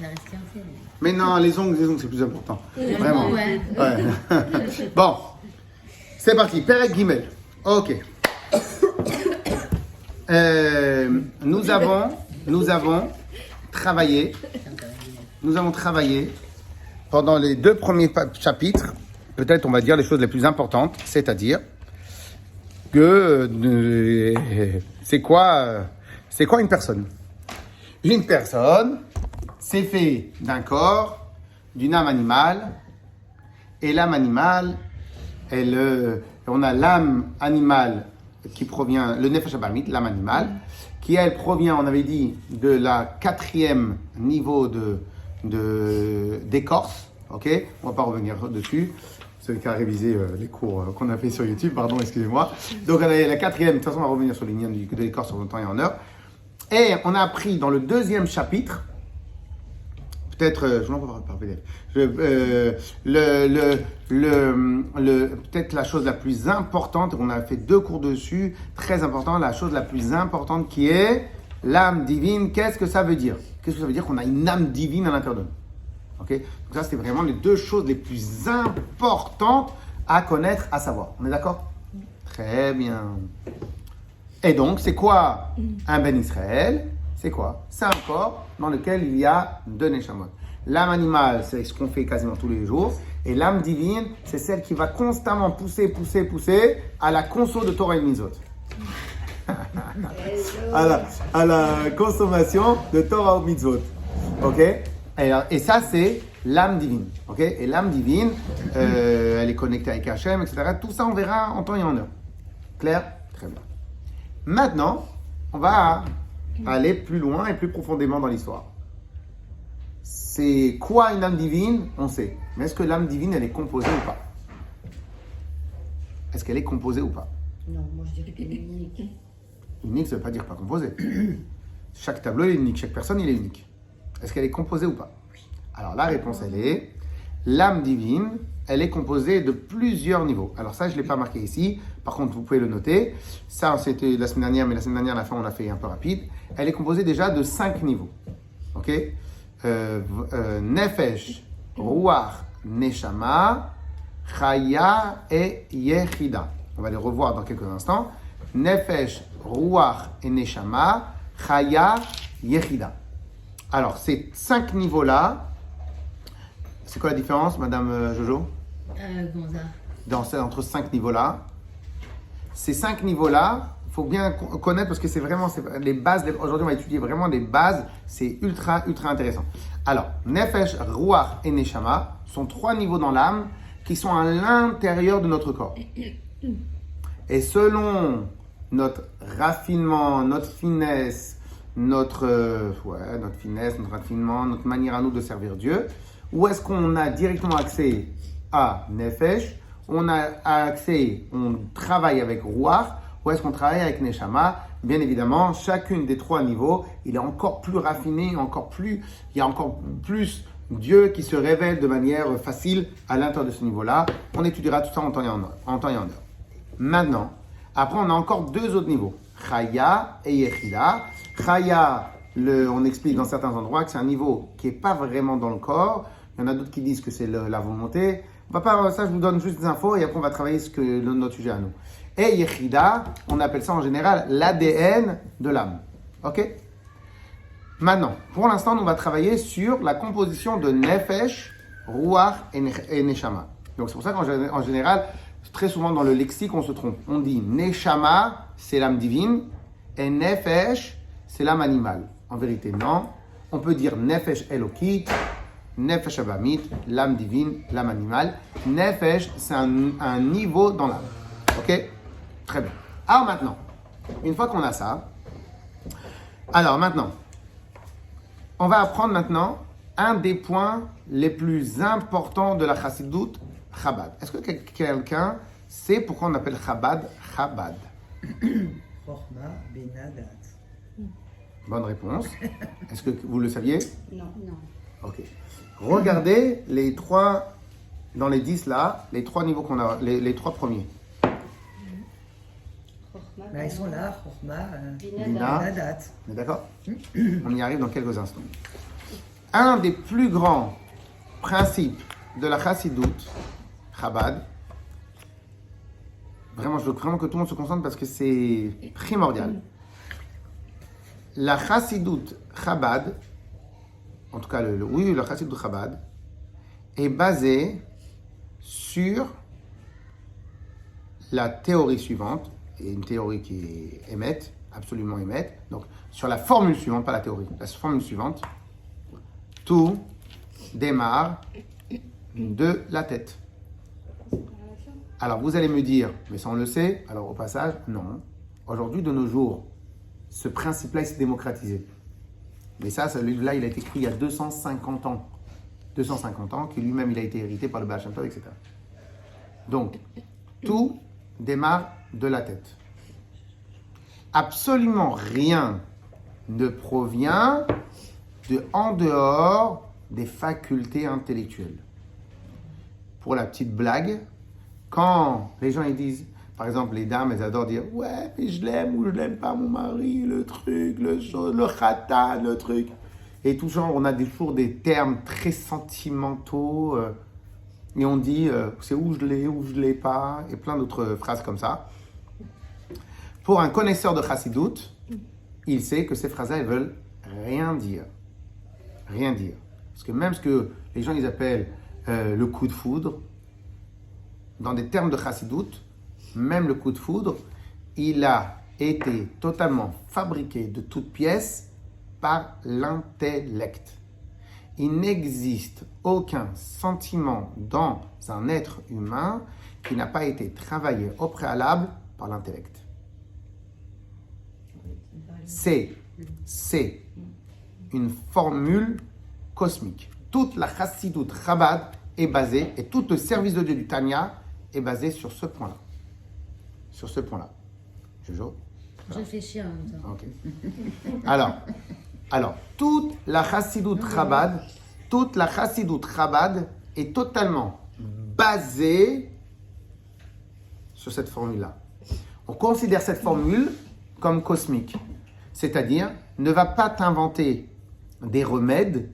Ça reste qu'un fait. Mais non, les ongles, c'est plus important. Vraiment. Ouais. Ouais. Bon, c'est parti. Perek Gimel. Ok. Nous avons travaillé pendant les 2 premiers chapitres, peut-être on va dire les choses les plus importantes, c'est-à-dire que c'est quoi une personne? Une personne, c'est fait d'un corps, d'une âme animale, et l'âme animale, on a l'âme animale qui provient, le Nefesh Abamit, l'âme animale, qui elle provient, on avait dit, de la 4e niveau d'écorce, ok? On va pas revenir dessus, celui qui a révisé les cours qu'on a fait sur YouTube, pardon, excusez-moi. Donc la 4e, de toute façon on va revenir sur les liens de l'écorce en temps et en heure. Et on a appris dans le 2e chapitre, peut-être, je l'envoie par PDF, peut-être la chose la plus importante, on a fait 2 cours dessus, très important, la chose la plus importante qui est l'âme divine. Qu'est-ce que ça veut dire? Qu'est-ce que ça veut dire qu'on a une âme divine à l'intérieur de nous? Ok? Donc ça, c'était vraiment les 2 choses les plus importantes à connaître, à savoir. On est d'accord? Très bien. Et donc, c'est quoi un Ben Israël? C'est quoi? C'est un corps dans lequel il y a 2 neshamot. L'âme animale, c'est ce qu'on fait quasiment tous les jours. Et l'âme divine, c'est celle qui va constamment pousser à la conso de Torah et Mitzvot. à la consommation de Torah et Mitzvot. Ok? Et ça, c'est l'âme divine. Ok? Et l'âme divine, elle est connectée avec Hachem, etc. Tout ça, on verra en temps et en heure. Clair? Très bien. Maintenant, on va aller plus loin et plus profondément dans l'histoire. C'est quoi une âme divine? On sait. Mais est-ce que l'âme divine, elle est composée ou pas? Est-ce qu'elle est composée ou pas? Non, moi je dirais qu'elle est unique. Unique, ça ne veut pas dire pas composée. Chaque tableau est unique, chaque personne, il est unique. Est-ce qu'elle est composée ou pas? Alors la réponse, elle est, l'âme divine, elle est composée de plusieurs niveaux. Alors ça, je ne l'ai pas marqué ici. Par contre, vous pouvez le noter. Ça, c'était la semaine dernière, mais la semaine dernière, à la fin, on l'a fait un peu rapide. Elle est composée déjà de 5 niveaux. Ok? Nefesh, Ruach, Neshama, Chaya et Yechida. On va les revoir dans quelques instants. Nefesh, Ruach et Neshama, Chaya, Yechida. Alors, ces 5 niveaux-là, c'est quoi la différence, Madame Jojo? Gonza. Entre 5 niveaux-là. Ces 5 niveaux-là, il faut bien connaître parce que c'est vraiment les bases. Aujourd'hui, on va étudier vraiment les bases. C'est ultra intéressant. Alors, Nefesh, Ruach et Neshama sont 3 niveaux dans l'âme qui sont à l'intérieur de notre corps. Et selon notre raffinement, notre finesse, notre raffinement, notre manière à nous de servir Dieu, où est-ce qu'on a directement accès à Nefesh? On travaille avec Ruach. Où est-ce qu'on travaille avec Neshama? Bien évidemment, chacune des 3 niveaux, il est encore plus raffiné, il y a encore plus Dieu qui se révèle de manière facile à l'intérieur de ce niveau-là. On étudiera tout ça en temps et en heure. Maintenant, après, on a encore 2 autres niveaux. Chaya et Yechida. Chaya, on explique dans certains endroits que c'est un niveau qui n'est pas vraiment dans le corps. Il y en a d'autres qui disent que c'est la volonté. Ça, je vous donne juste des infos et après, on va travailler notre sujet à nous. Et Yechida, on appelle ça en général l'ADN de l'âme. Ok? Maintenant, pour l'instant, on va travailler sur la composition de Nefesh, Ruach et Neshama. Donc, c'est pour ça qu'en général, très souvent dans le lexique, on se trompe. On dit Neshama, c'est l'âme divine, et Nefesh, c'est l'âme animale. En vérité, non. On peut dire Nefesh Elokit, Nefesh Abamit, l'âme divine, l'âme animale. Nefesh, c'est un niveau dans l'âme. Ok? Très bien. Alors maintenant, une fois qu'on a ça, on va apprendre maintenant un des points les plus importants de la Chassidoute, Chabad. Est-ce que quelqu'un sait pourquoi on appelle Chabad Chabad? Chorma Benadat. Bonne réponse. Est-ce que vous le saviez? Non. Ok. Regardez les 3, dans les 10 là, les 3 niveaux qu'on a, les 3 premiers. Ils sont là, Chorma Bina. Benadat. On est d'accord? On y arrive dans quelques instants. Un des plus grands principes de la Chassidoute, Chabad, vraiment, je veux vraiment que tout le monde se concentre parce que c'est primordial. La Chassidoute Chabad, en tout cas, la Chassidoute Chabad, est basée sur la théorie suivante, et une théorie qui est émette, absolument émette, donc sur la formule suivante, pas la théorie, la formule suivante, tout démarre de la tête. Alors vous allez me dire, mais ça on le sait, alors au passage, non. Aujourd'hui, de nos jours, ce principe-là il s'est démocratisé. Mais ça, celui-là, il a été écrit il y a 250 ans. 250 ans, qui lui-même il a été hérité par le Baal Shem Tov, etc. Donc, tout démarre de la tête. Absolument rien ne provient de en dehors des facultés intellectuelles. Pour la petite blague, quand les gens ils disent, par exemple les dames, elles adorent dire « Ouais, mais je l'aime ou je l'aime pas mon mari, le truc, le khatan, le truc ». Et tout genre, on a toujours des termes très sentimentaux et on dit c'est où je l'ai pas, et plein d'autres phrases comme ça. Pour un connaisseur de Chassidoute, il sait que ces phrases-là, elles veulent rien dire. Rien dire. Parce que même ce que les gens ils appellent le coup de foudre, dans des termes de Chassidoute, même le coup de foudre, il a été totalement fabriqué de toutes pièces par l'intellect. Il n'existe aucun sentiment dans un être humain qui n'a pas été travaillé au préalable par l'intellect. C'est une formule cosmique. Toute la Chassidoute Chabad est basée, et tout le service de Dieu du Tanya est basé sur ce point-là. Sur ce point-là. Jojo? Je réfléchis en même temps. Ok. Alors, toute la Chassidoute Chabad est totalement basée sur cette formule-là. On considère cette formule comme cosmique. C'est-à-dire, ne va pas t'inventer des remèdes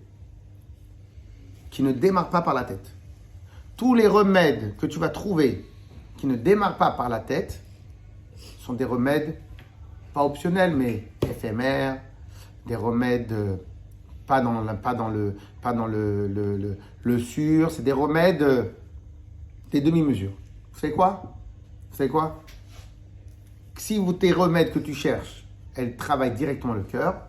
qui ne démarrent pas par la tête. Tous les remèdes que tu vas trouver qui ne démarrent pas par la tête sont des remèdes pas optionnels, mais éphémères, des remèdes pas dans le sûr, c'est des remèdes des demi-mesures. Vous savez quoi? Si tes remèdes que tu cherches, elles travaillent directement le cœur,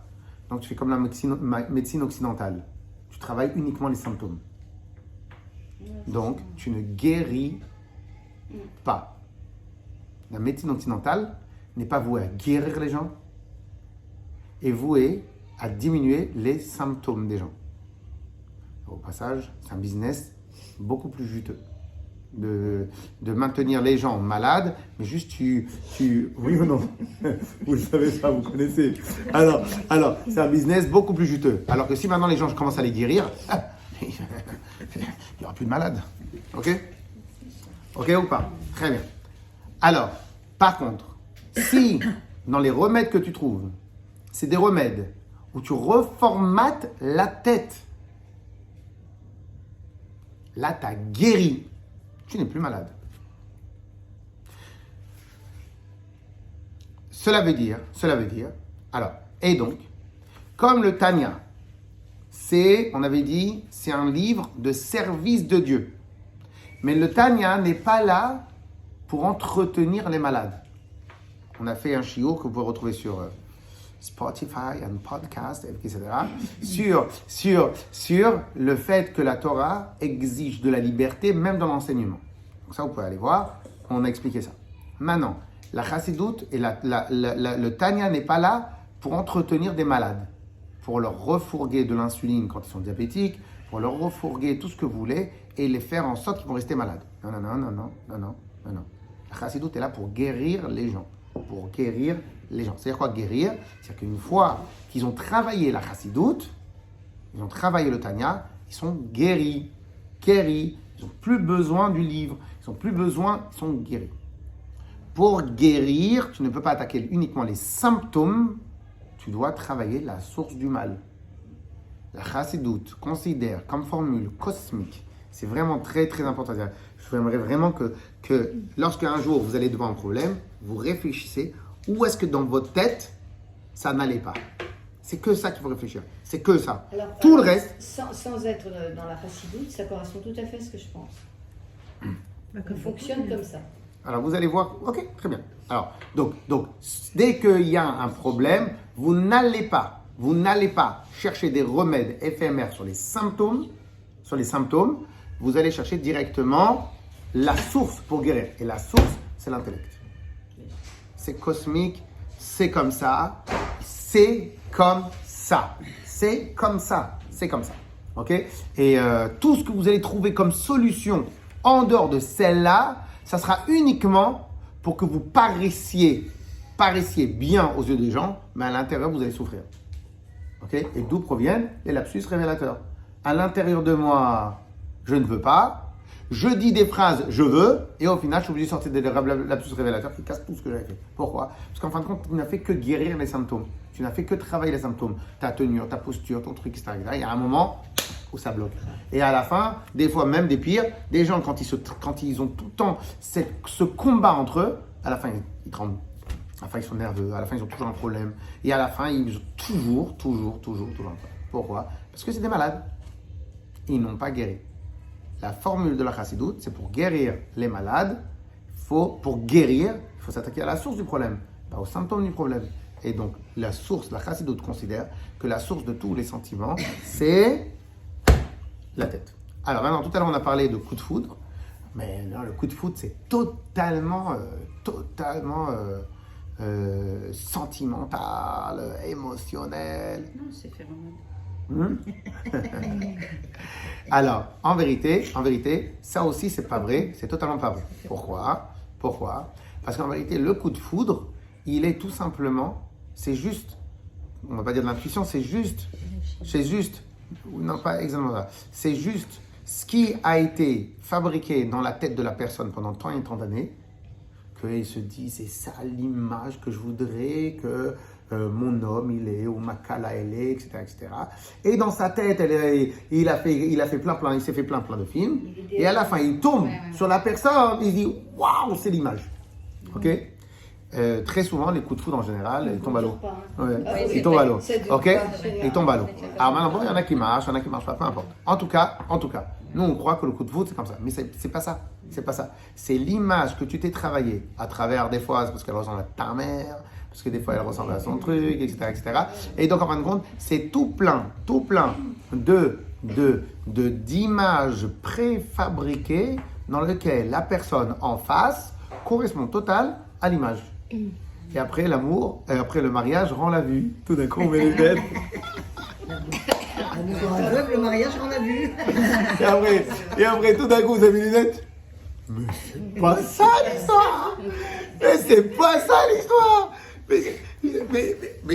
donc tu fais comme la médecine occidentale. Tu travailles uniquement les symptômes. Donc, tu ne guéris pas. La médecine occidentale n'est pas vouée à guérir les gens, est vouée à diminuer les symptômes des gens. Au passage, c'est un business beaucoup plus juteux de maintenir les gens malades, mais juste tu oui ou non? Vous le savez ça, vous connaissez. Alors, c'est un business beaucoup plus juteux. Alors que si maintenant les gens commencent à les guérir, il n'y aura plus de malades. Ok ou pas? Très bien. Alors, par contre, si dans les remèdes que tu trouves, c'est des remèdes où tu reformates la tête, là, tu as guéri. Tu n'es plus malade. Cela veut dire, alors, et donc, comme le Tanya, on avait dit, c'est un livre de service de Dieu. Mais le Tanya n'est pas là pour entretenir les malades. On a fait un shiur que vous pouvez retrouver sur Spotify et podcast, etc. sur le fait que la Torah exige de la liberté même dans l'enseignement. Donc ça, vous pouvez aller voir, on a expliqué ça. Maintenant, la Chassidoute et le Tanya n'est pas là pour entretenir des malades, pour leur refourguer de l'insuline quand ils sont diabétiques, pour leur refourguer tout ce que vous voulez et les faire en sorte qu'ils vont rester malades. Non. La Chassidoute est là pour guérir les gens. C'est-à-dire quoi guérir? C'est-à-dire qu'une fois qu'ils ont travaillé la Chassidoute, ils ont travaillé le Tanya, ils sont guéris. Ils n'ont plus besoin du livre, ils sont guéris. Pour guérir, tu ne peux pas attaquer uniquement les symptômes, tu dois travailler la source du mal. la Chassidoute considère comme formule cosmique, c'est vraiment très très important. Je aimerais vraiment que lorsqu'un jour vous allez devant un problème, vous réfléchissez où est-ce que dans votre tête ça n'allait pas. C'est que ça qu'il faut réfléchir. C'est que ça. Alors, tout le reste. Sans être dans la chassidoute, ça correspond tout à fait à ce que je pense. On fonctionne comme ça. Alors vous allez voir. Ok, très bien. Alors donc dès qu'il y a un problème, vous n'allez pas chercher des remèdes éphémères sur les symptômes. Vous allez chercher directement la source pour guérir. Et la source, c'est l'intellect. C'est cosmique, c'est comme ça, c'est comme ça. C'est comme ça. Ok? Et tout ce que vous allez trouver comme solution en dehors de celle-là, ça sera uniquement pour que vous paraissiez bien aux yeux des gens, mais à l'intérieur, vous allez souffrir. Ok? Et d'où proviennent les lapsus révélateurs? À l'intérieur de moi, je ne veux pas. Je dis des phrases, je veux, et au final, je suis obligé de sortir des lapsus révélateurs qui cassent tout ce que j'avais fait. Pourquoi? Parce qu'en fin de compte, tu n'as fait que guérir les symptômes. Tu n'as fait que travailler les symptômes. Ta tenue, ta posture, ton truc, etc. Il y a un moment où ça bloque. Et à la fin, des fois même des pires, des gens, quand ils ont tout le temps ce combat entre eux, à la fin, ils tremblent. À la fin, ils sont nerveux. À la fin, ils ont toujours un problème. Et à la fin, ils ont toujours un problème. Pourquoi? Parce que c'est des malades. Ils n'ont pas guéri. La formule de la chassidoute, c'est pour guérir les malades. Pour guérir, il faut s'attaquer à la source du problème, pas aux symptômes du problème. Et donc, la chassidoute considère que la source de tous les sentiments, c'est la tête. Alors maintenant, tout à l'heure, on a parlé de coup de foudre. Mais non, le coup de foudre, c'est totalement sentimental, émotionnel. Non, c'est phéromonal. Alors, en vérité, ça aussi, c'est pas vrai, c'est totalement pas vrai. Pourquoi? Parce qu'en vérité, le coup de foudre, il est tout simplement, c'est juste, on va pas dire de l'intuition, c'est juste, non pas exactement ça, c'est juste ce qui a été fabriqué dans la tête de la personne pendant tant et tant d'années, qu'il se dit, c'est ça l'image que je voudrais que mon homme il est, ou ma kala elle est, etc. Et dans sa tête, il s'est fait plein de films. Et à la fin, il tombe sur la personne, il dit, waouh, c'est l'image. Ok? Très souvent, les coups de foudre en général, ils tombent à l'eau. Ils tombent à l'eau. Ok? Ils tombent à l'eau. Alors maintenant, bon, il y en a qui marchent pas, peu importe. En tout cas, nous on croit que le coup de foudre c'est comme ça. Mais c'est pas ça. C'est l'image que tu t'es travaillée à travers des fois, c'est parce qu'elle ressemble à ta mère, parce que des fois elle ressemble à son truc, etc. Et donc en fin de compte, c'est tout plein d'images préfabriquées dans lesquelles la personne en face correspond total à l'image. Et après l'amour, après le mariage rend la vue. Tout d'un coup on met les têtes. Le mariage, on a vu. Et après tout d'un coup vous avez les lunettes. Mais c'est pas ça l'histoire. Mais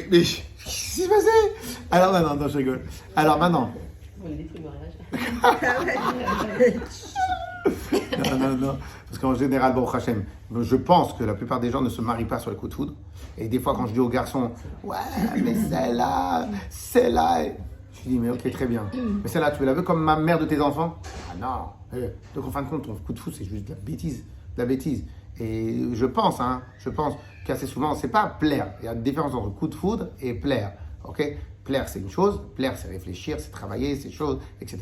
qu'est-ce qui s'est passé? Alors maintenant, non, je rigole. Alors maintenant. On est détruit le mariage. Non. Parce qu'en général, bon, Hachem, je pense que la plupart des gens ne se marient pas sur les coups de foudre. Et des fois, quand je dis aux garçons, ouais, mais celle-là. Je dis, mais ok, très bien. Mais celle-là, tu la veux comme ma mère de tes enfants? Ah non. Donc en fin de compte, ton coup de foudre, c'est juste de la bêtise. Et je pense qu'assez souvent, c'est pas plaire. Il y a une différence entre coup de foudre et plaire. Ok? Plaire, c'est une chose. Plaire, c'est réfléchir, c'est travailler, c'est chose, etc.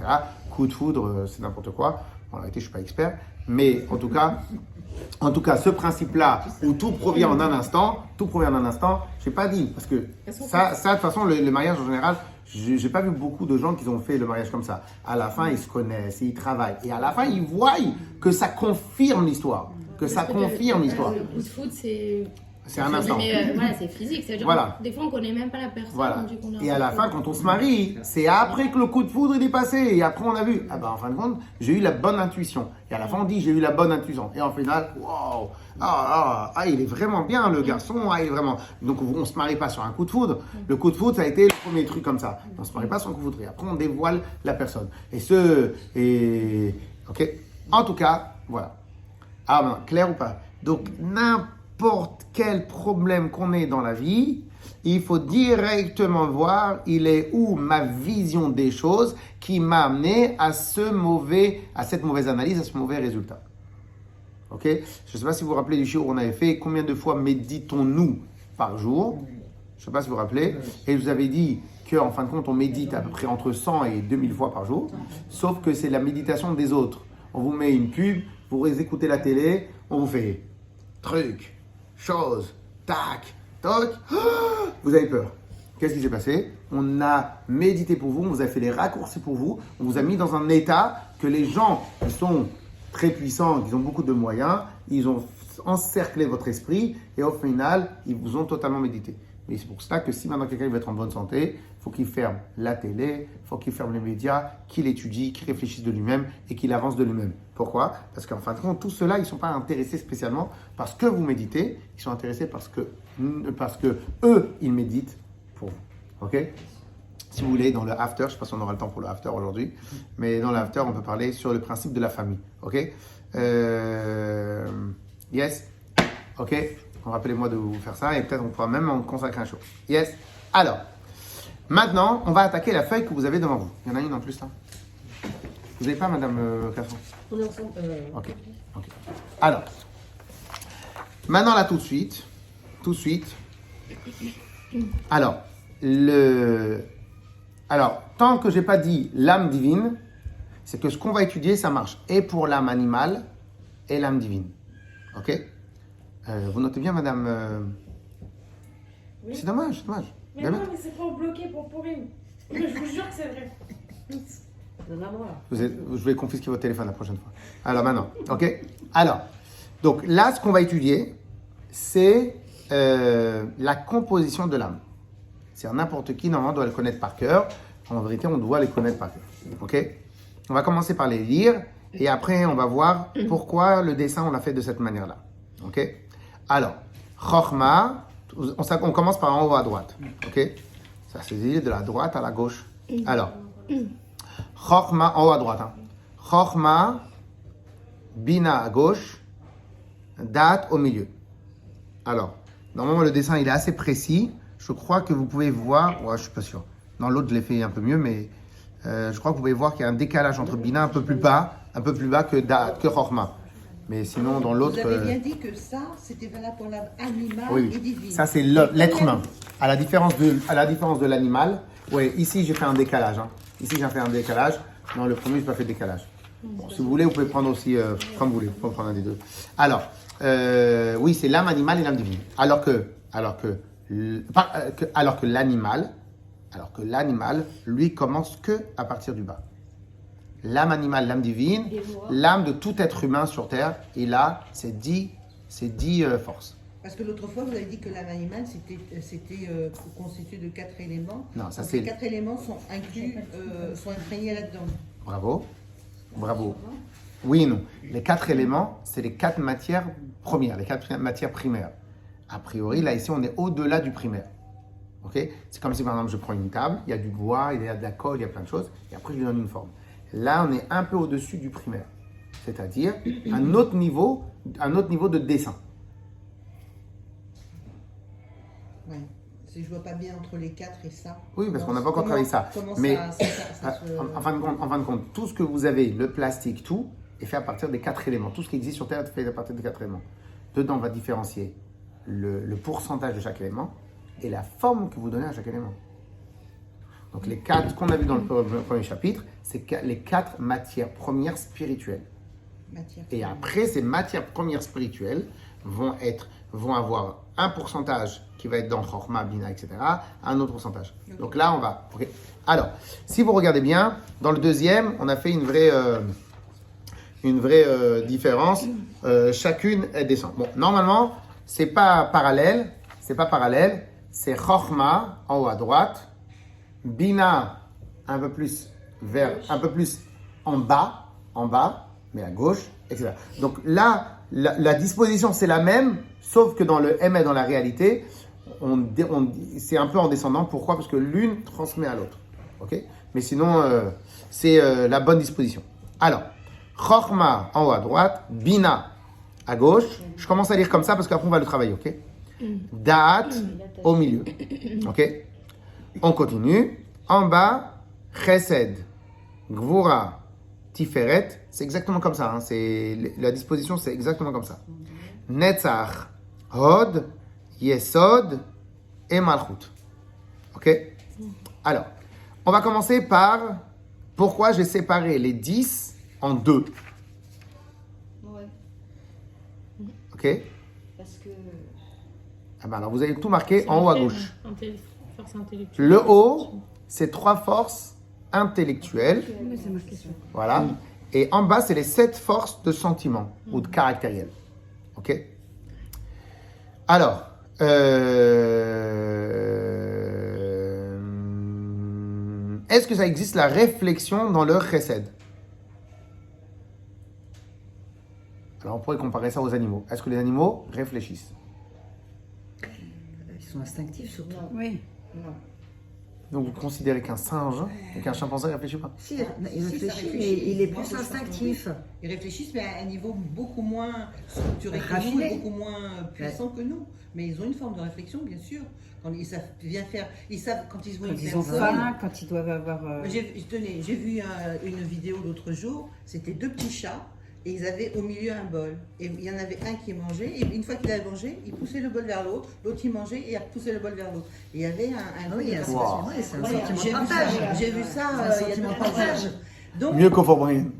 Coup de foudre, c'est n'importe quoi. En réalité, je suis pas expert. Mais en tout cas, ce principe-là, où tout provient en un instant, je n'ai pas dit. Parce que ça, de toute façon, le mariage en général, j'ai pas vu beaucoup de gens qui ont fait le mariage comme ça. À la fin, ils se connaissent, ils travaillent. Et à la fin, ils voient que ça confirme l'histoire. Le coup de foudre, c'est un instant. Voilà, c'est physique. C'est-à-dire des fois, on ne connaît même pas la personne. Voilà. Et à la fin, quand on se marie, c'est après que le coup de foudre il est passé. Et après, on a vu. Ah ben, en fin de compte, j'ai eu la bonne intuition. Et à la fin, on dit, j'ai eu la bonne intuition. Et en final, waouh, il est vraiment bien, le garçon. Il est vraiment. Donc, on ne se marie pas sur un coup de foudre. Le coup de foudre, ça a été le premier truc comme ça. On ne se marie pas sur un coup de foudre. Et après, on dévoile la personne. Ok. En tout cas, voilà. Ah ben, clair ou pas? Donc, n'importe quel problème qu'on ait dans la vie, il faut directement voir, il est où ma vision des choses qui m'a amené à cette mauvaise analyse, à ce mauvais résultat. Ok? Je ne sais pas si vous vous rappelez du chiot qu'on avait fait, combien de fois méditons-nous par jour? Je ne sais pas si vous vous rappelez. Et je vous avais dit qu'en fin de compte, on médite à peu près entre 100 et 2000 fois par jour, sauf que c'est la méditation des autres. On vous met une pub, vous écoutez la télé, on vous fait truc, chose, tac, toc, vous avez peur. Qu'est-ce qui s'est passé? On a médité pour vous, on vous a fait les raccourcis pour vous, on vous a mis dans un état que les gens qui sont très puissants, qui ont beaucoup de moyens, ils ont encerclé votre esprit et au final, ils vous ont totalement médité. Mais c'est pour cela que si maintenant quelqu'un veut être en bonne santé, il faut qu'il ferme la télé, il faut qu'il ferme les médias, qu'il étudie, qu'il réfléchisse de lui-même et qu'il avance de lui-même. Pourquoi? Parce qu'en fin de compte, tout cela, ils ne sont pas intéressés spécialement parce que vous méditez, ils sont intéressés parce que eux, ils méditent pour vous. Ok? Si vous voulez, dans le after, je ne sais pas si on aura le temps pour le after aujourd'hui, mais dans le after, on peut parler sur le principe de la famille. Ok? Yes? Ok? Rappelez-moi de vous faire ça et peut-être on pourra même en consacrer un show. Yes? Alors, maintenant, on va attaquer la feuille que vous avez devant vous. Il y en a une en plus là? Vous n'avez pas, madame Casson? On est ensemble. Ok. Alors, maintenant là tout de suite. Alors, tant que je n'ai pas dit l'âme divine, c'est que ce qu'on va étudier, ça marche et pour l'âme animale et l'âme divine. Ok? Vous notez bien, madame Oui. C'est dommage. Mais non, mais c'est pas bloqué pour pourrir. Mais je vous jure que c'est vrai. Je vais confisquer votre téléphone la prochaine fois. Alors maintenant, ok? Alors, donc là, ce qu'on va étudier, c'est la composition de l'âme. C'est n'importe qui, normalement, doit le connaître par cœur. En vérité, on doit les connaître par cœur. Ok? On va commencer par les lire et après, on va voir pourquoi le dessin, on l'a fait de cette manière-là. Ok? Alors, Chokhma, on commence par en haut à droite. Ok? Ça, c'est de la droite à la gauche. Alors, Chokhma, en haut à droite. Chokhma, Bina à gauche, Dat au milieu. Alors, normalement, le dessin, il est assez précis. Je crois que vous pouvez voir, ouais, je suis pas sûr. Dans l'autre, je l'ai fait un peu mieux, mais je crois que vous pouvez voir qu'il y a un décalage entre Bina un peu plus bas que Dat, que Chokhma. Mais sinon, dans l'autre... Vous avez bien dit que ça, c'était valable pour l'âme animale et divine. Ça, c'est l'être humain. À la différence de l'animal, oui, ici, j'ai fait un décalage. Ici, j'ai fait un décalage. Dans le premier, je n'ai pas fait de décalage. Bon, si vous voulez, vous pouvez prendre aussi, comme vous voulez. Vous pouvez prendre un des deux. Alors, oui, c'est l'âme animale et l'âme divine. Alors que l'animal, lui, commence que à partir du bas. L'âme animale, l'âme divine, l'âme de tout être humain sur Terre, il a ces 10 forces. Parce que l'autre fois, vous avez dit que l'âme animale, c'était constitué de 4 éléments. Non, ça donc c'est... Les 4 éléments sont inclus, sont imprégnés là-dedans. Bravo. Oui et non. Les 4 éléments, c'est les 4 matières premières, les 4 matières primaires. A priori, là, ici, on est au-delà du primaire. Ok? C'est comme si, par exemple, je prends une table, il y a du bois, il y a de la colle, il y a plein de choses, et après, je lui donne une forme. Là, on est un peu au-dessus du primaire, c'est-à-dire un autre niveau de dessin. Ouais. Je ne vois pas bien entre les 4 et ça. Oui, parce qu'on n'a pas encore travaillé ça. Mais en fin de compte, tout ce que vous avez, le plastique, tout, est fait à partir des 4 éléments. Tout ce qui existe sur Terre est fait à partir des 4 éléments. Dedans, on va différencier le pourcentage de chaque élément et la forme que vous donnez à chaque élément. Donc les 4 qu'on a vu dans le premier chapitre, c'est les 4 matières premières spirituelles. Et après, ces matières premières spirituelles vont avoir un pourcentage qui va être dans Chokhma, Bina, etc., un autre pourcentage. Okay. Donc là, on va... Okay. Alors, si vous regardez bien, dans le deuxième, on a fait une vraie différence. Chacune, elle descend. Bon, normalement, c'est pas parallèle. C'est Chokhma, en haut à droite. Bina, un peu plus en bas, mais à gauche, etc. Donc là, la disposition, c'est la même, sauf que dans le M et dans la réalité, c'est un peu en descendant. Pourquoi? Parce que l'une transmet à l'autre. Okay? Mais sinon, c'est la bonne disposition. Alors, Chokhma en haut à droite, Bina à gauche. Je commence à lire comme ça parce qu'après on va le travailler, ok? Da'at au milieu, ok? On continue. En bas, Chesed, Gvura, Tiferet. C'est exactement comme ça. Hein. La disposition, c'est exactement comme ça. Netzach, Hod, Yesod et Malchut. Ok? Alors, on va commencer par pourquoi j'ai séparé les 10 en 2. Ouais, Ok? parce que Ah ben alors, vous avez tout marqué en haut à gauche. Force intellectuelle. Le haut, c'est 3 forces intellectuelles. Oui, c'est marqué ça. Voilà. Et en bas, c'est les 7 forces de sentiment ou de caractériel. Ok? Alors, est-ce que ça existe la réflexion dans le chesed? Alors, on pourrait comparer ça aux animaux. Est-ce que les animaux réfléchissent? Ils sont instinctifs surtout. non, Oui. non. Donc, vous considérez qu'un singe et qu'un chimpanzé ne réfléchit pas? Si, il ça réfléchit, réfléchit. mais il est Moi, plus je pense instinctif. Ils réfléchissent, mais à un niveau beaucoup moins structuré que nous, Raffiné. et beaucoup moins puissant que nous. Mais ils ont une forme de réflexion, bien sûr. Quand ils savent bien faire, ils savent quand ils voient Quand une ils ont personne. faim, quand ils doivent avoir. J'ai vu une vidéo l'autre jour, c'était 2 petits chats et ils avaient au milieu un bol. Et il y en avait un qui mangeait, et une fois qu'il avait mangé, il poussait le bol vers l'autre, l'autre il mangeait et il repoussait le bol vers l'autre. Et il y avait un Ah oui, il y a un groupe de sentiment, participants. oui, c'est un Ouais, sentiment de j'ai vu partage. ça, j'ai vu ça C'est un il y a sentiment de 2-3 partage. ans. Donc, Mieux qu'au Fort Boyard. donc,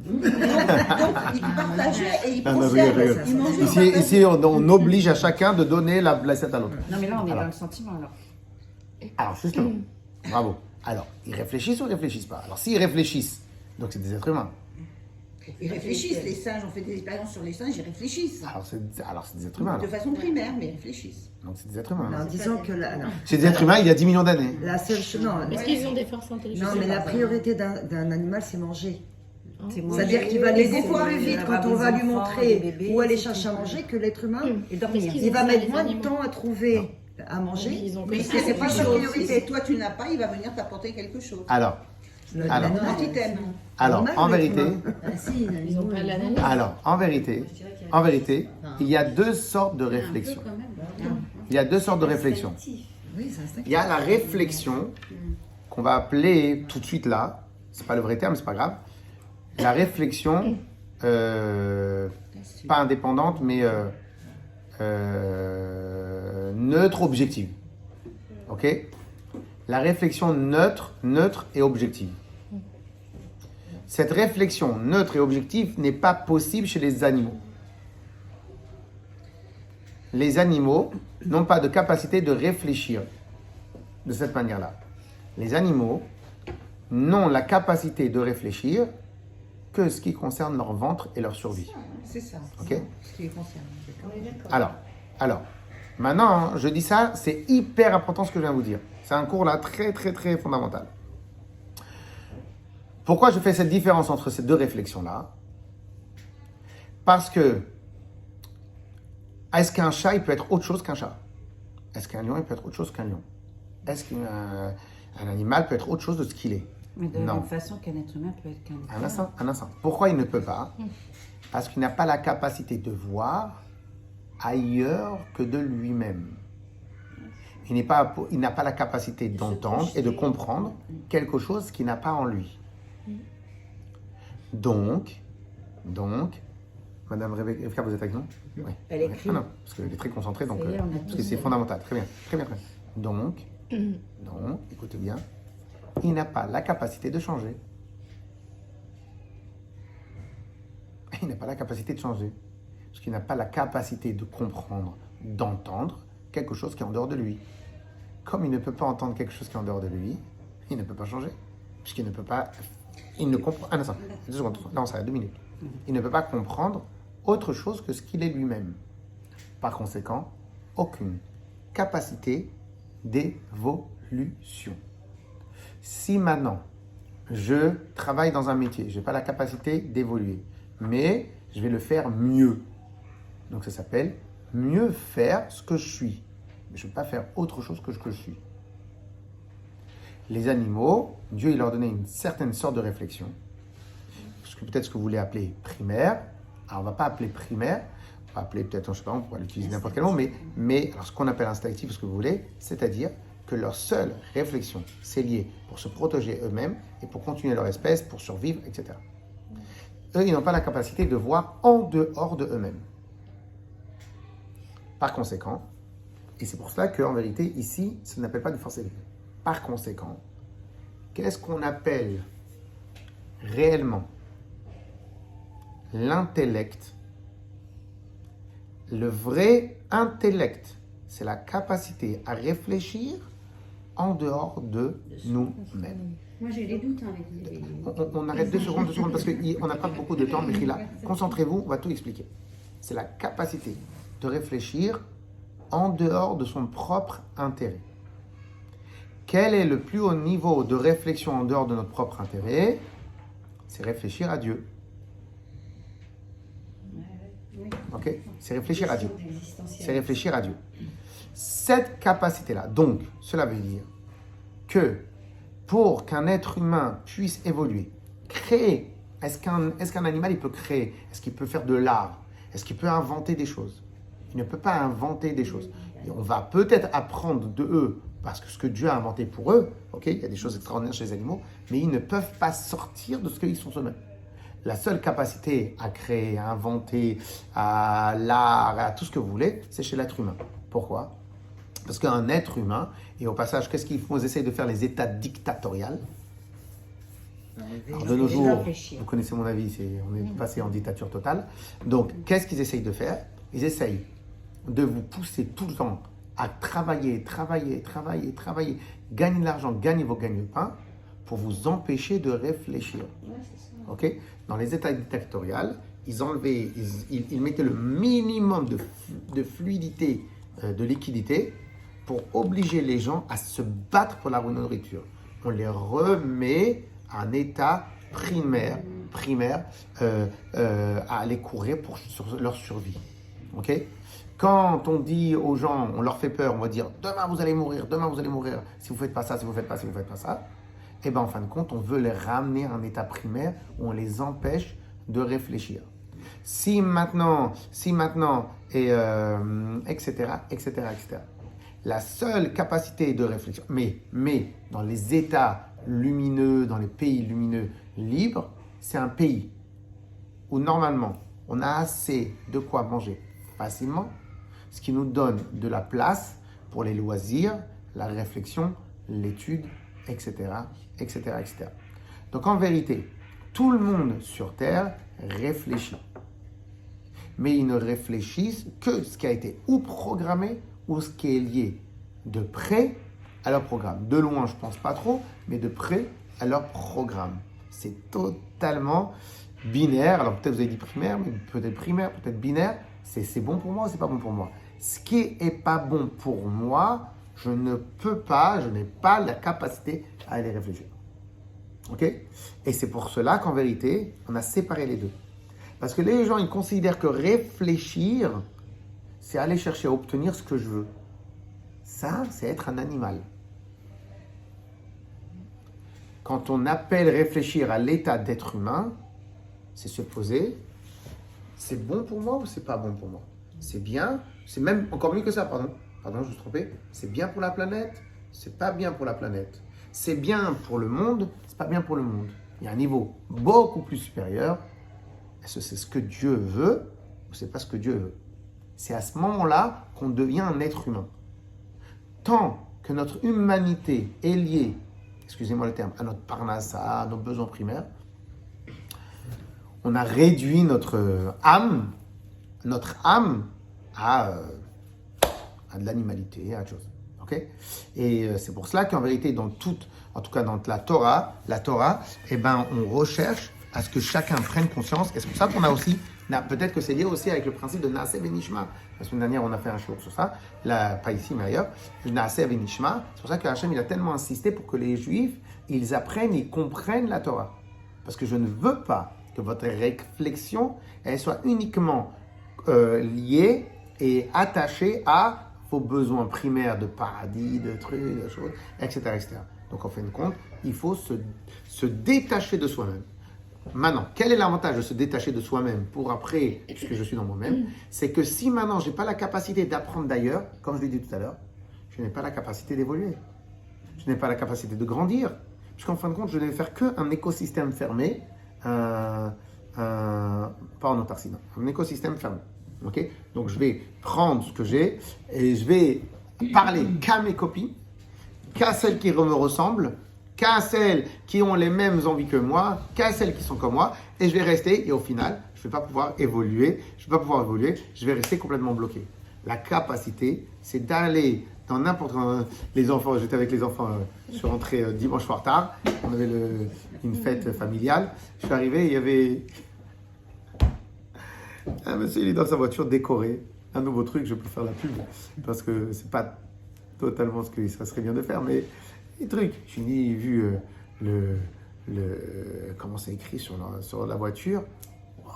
ils partageaient et ils Ah, non, pensaient, regarde. ils mangeaient. Ici, ils partageaient. ici on oblige à chacun de donner l'assiette à l'autre. Non, mais là, on est Alors. dans le sentiment alors. Alors, justement, bravo. Alors, ils réfléchissent ou ils réfléchissent pas? Alors, s'ils réfléchissent, donc c'est des êtres humains. Ils réfléchissent, les singes, on fait des expériences sur les singes, ils réfléchissent. Alors, c'est des êtres humains. De Alors. façon primaire, mais ils réfléchissent. Donc, c'est des êtres humains. Alors, disons que C'est des êtres humains il y a 10 millions d'années. la seule chose. Non, Est-ce qu'ils ont des forces intellectuelles? non, mais la priorité d'un animal, c'est manger. C'est C'est-à-dire qu'il va aller les beaucoup plus vite quand on va lui montrer où aller chercher à manger que l'être humain. Et dormir. Est-ce qu'ils Il ont va ça, mettre les moins de animaux temps à trouver à manger. Ils ont Mais que ça. c'est pas sa chose. priorité. Si toi tu n'as pas, il va venir t'apporter quelque chose. Alors, Alors. Quand il t'aime. en vérité, Ils n'ont pas l'analyse. en vérité, il y a 2 sortes de réflexion. Il y a 2 sortes de réflexion. Oui, c'est instinctif. Il y a la réflexion qu'on va appeler tout de suite là, c'est pas le vrai terme, c'est pas grave. La réflexion, pas indépendante, mais neutre, objective. Ok? La réflexion neutre et objective. Cette réflexion neutre et objective n'est pas possible chez les animaux. Les animaux n'ont pas de capacité de réfléchir de cette manière-là. Les animaux n'ont la capacité de réfléchir que ce qui concerne leur ventre et leur survie. C'est ça. Ok? Ce qui les concerne. On est d'accord. Alors, maintenant, hein, je dis ça, c'est hyper important ce que je viens de vous dire. C'est un cours là très, très, très fondamental. Pourquoi je fais cette différence entre ces 2 réflexions-là? Parce que, est-ce qu'un chat, il peut être autre chose qu'un chat? Est-ce qu'un lion, il peut être autre chose qu'un lion? Est-ce qu'un animal peut être autre chose de ce qu'il est? Mais de la Non. même façon qu'un être humain peut être qu'un être Un instant. Pourquoi il ne peut pas? Parce qu'il n'a pas la capacité de voir ailleurs que de lui-même. Il n'a pas la capacité d'entendre et de comprendre quelque chose qu'il n'a pas en lui. Donc, Madame Rebecca, vous êtes avec nous? Oui. Elle écrit. Ah non, parce qu'elle est très concentrée, donc, Ça y est, on a parce tous que c'est vu. fondamental. Très bien. Donc, écoutez bien, il n'a pas la capacité de changer. Il n'a pas la capacité de changer. Parce qu'il n'a pas la capacité de comprendre, d'entendre quelque chose qui est en dehors de lui. Comme il ne peut pas entendre quelque chose qui est en dehors de lui, il ne peut pas changer. Puisqu'il ne peut pas... Il ne comprend... Ah non, 2 secondes. Là, on s'arrête 2 minutes. Il ne peut pas comprendre autre chose que ce qu'il est lui-même. Par conséquent, aucune capacité d'évolution. Si maintenant, je travaille dans un métier, je n'ai pas la capacité d'évoluer, mais je vais le faire mieux. Donc ça s'appelle mieux faire ce que je suis. Mais je ne peux pas faire autre chose que ce que je suis. Les animaux, Dieu il leur donnait une certaine sorte de réflexion. Parce que peut-être ce que vous voulez appeler primaire. Alors on ne va pas appeler primaire, va appeler peut-être, je ne sais pas, on pourrait l'utiliser n'importe quel mot, mais alors, ce qu'on appelle instinctif, ce que vous voulez, c'est-à-dire que leur seule réflexion, c'est lié pour se protéger eux-mêmes et pour continuer leur espèce, pour survivre, etc. Eux, ils n'ont pas la capacité de voir en dehors de eux-mêmes. Par conséquent, et c'est pour cela qu'en vérité, ici, ça n'appelle pas des forces élevées. Par conséquent, qu'est-ce qu'on appelle réellement l'intellect? Le vrai intellect, c'est la capacité à réfléchir en dehors de nous-mêmes. Moi, j'ai des doutes avec les... On arrête 2 secondes, parce qu'on n'a pas beaucoup de temps, mais là, concentrez-vous, on va tout expliquer. C'est la capacité de réfléchir en dehors de son propre intérêt. Quel est le plus haut niveau de réflexion en dehors de notre propre intérêt? C'est réfléchir à Dieu. Ok? C'est réfléchir à Dieu. C'est réfléchir à Dieu. Cette capacité-là, donc, cela veut dire que pour qu'un être humain puisse évoluer, créer, est-ce qu'un animal il peut créer? Est-ce qu'il peut faire de l'art? Est-ce qu'il peut inventer des choses? Il ne peut pas inventer des choses. Et on va peut-être apprendre de eux, parce que ce que Dieu a inventé pour eux, ok, il y a des choses extraordinaires chez les animaux, mais ils ne peuvent pas sortir de ce qu'ils sont eux-mêmes. La seule capacité à créer, à inventer, à l'art, à tout ce que vous voulez, c'est chez l'être humain. Pourquoi? Parce qu'un être humain, et au passage, qu'est-ce qu'ils font? Ils essayent de faire les états dictatoriales. Alors de nos jours, vous connaissez mon avis, on est passé en dictature totale. Donc, qu'est-ce qu'ils essayent de faire? Ils essayent de vous pousser tout le temps à travailler, gagner de l'argent, gagner vos gagne-pains, pour vous empêcher de réfléchir. Ok? Dans les états dictatoriales, ils mettaient le minimum de fluidité, de liquidité, pour obliger les gens à se battre pour la nourriture. On les remet à un état primaire, à aller courir pour leur survie. Ok? Quand on dit aux gens, on leur fait peur, on va dire demain vous allez mourir, si vous ne faites pas ça, si vous ne faites pas ça, et bien en fin de compte, on veut les ramener à un état primaire où on les empêche de réfléchir. Si maintenant, et etc. La seule capacité de réflexion, mais dans les états lumineux, dans les pays lumineux libres, c'est un pays où normalement, on a assez de quoi manger facilement, ce qui nous donne de la place pour les loisirs, la réflexion, l'étude, etc. Donc en vérité, tout le monde sur Terre réfléchit. Mais ils ne réfléchissent que ce qui a été ou programmé ou ce qui est lié de près à leur programme. De loin, je ne pense pas trop, mais de près à leur programme. C'est totalement binaire. Alors peut-être vous avez dit primaire, mais peut-être binaire. C'est bon pour moi ou c'est pas bon pour moi? Ce qui est pas bon pour moi, je n'ai pas la capacité à aller réfléchir. Ok? Et c'est pour cela qu'en vérité, on a séparé les deux. Parce que les gens, ils considèrent que réfléchir, c'est aller chercher à obtenir ce que je veux. Ça, c'est être un animal. Quand on appelle réfléchir à l'état d'être humain, c'est se poser, c'est bon pour moi ou c'est pas bon pour moi? C'est bien, c'est même encore mieux que ça, pardon, je me suis trompé. C'est bien pour la planète, c'est pas bien pour la planète. C'est bien pour le monde, c'est pas bien pour le monde. Il y a un niveau beaucoup plus supérieur. Est-ce que c'est ce que Dieu veut ou c'est pas ce que Dieu veut? C'est à ce moment-là qu'on devient un être humain. Tant que notre humanité est liée, excusez-moi le terme, à notre parnassa, à nos besoins primaires, on a réduit notre âme à de l'animalité, à autre chose. Okay? Et c'est pour cela qu'en vérité, en tout cas dans la Torah, on recherche à ce que chacun prenne conscience. Et c'est pour ça qu'on a aussi, peut-être que c'est lié aussi avec le principe de Naaseh Venishma. La semaine dernière, on a fait un show sur ça, là, pas ici, mais ailleurs. Naaseh Venishma. C'est pour ça que Hachem, il a tellement insisté pour que les Juifs, ils apprennent, ils comprennent la Torah. Parce que je ne veux pas que votre réflexion, elle soit uniquement liée et attachée à vos besoins primaires de paradis, de trucs, de choses, etc. Donc, en fin de compte, il faut se détacher de soi-même. maintenant, quel est l'avantage de se détacher de soi-même pour après, puisque je suis dans moi-même, c'est que si maintenant je n'ai pas la capacité d'apprendre d'ailleurs, comme je l'ai dit tout à l'heure, je n'ai pas la capacité d'évoluer. Je n'ai pas la capacité de grandir. Puisqu'en fin de compte, je ne vais faire qu'un écosystème fermé, pas en autarcie, non, un écosystème fermé. Okay, donc je vais prendre ce que j'ai et je vais parler qu'à mes copies, qu'à celles qui me ressemblent, qu'à celles qui ont les mêmes envies que moi, qu'à celles qui sont comme moi, et je vais rester, et au final, je ne vais pas pouvoir évoluer, je vais rester complètement bloqué. La capacité, c'est d'aller dans n'importe quoi. Les enfants, j'étais avec les enfants, je suis rentré dimanche soir tard, on avait une fête familiale, je suis arrivé, il y avait un monsieur, il est dans sa voiture décorée, un nouveau truc, je peux faire la pub, parce que c'est pas totalement ce que ça serait bien de faire, mais les trucs. J'ai vu comment c'est écrit sur la voiture. Oh,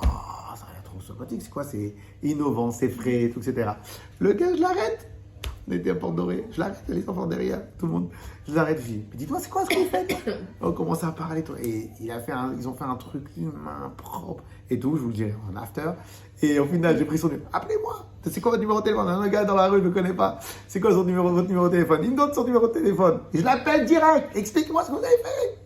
ça a l'air trop sympathique. C'est quoi? C'est innovant, c'est frais, et tout, etc. Le gars, je l'arrête. On était à Port-Doré. Je l'arrête, les enfants derrière, tout le monde. Je l'arrête, je dis, dites-moi, c'est quoi ce que vous faites? On commence à parler. Et ils ont fait un truc humain, propre, et tout, je vous le dirai en after. Et au final, j'ai pris son numéro. Appelez-moi. C'est quoi votre numéro de téléphone? Un gars dans la rue, je ne le connais pas. C'est quoi votre numéro de téléphone? Il me donne son numéro de téléphone. Et je l'appelle direct. Explique-moi ce que vous avez fait.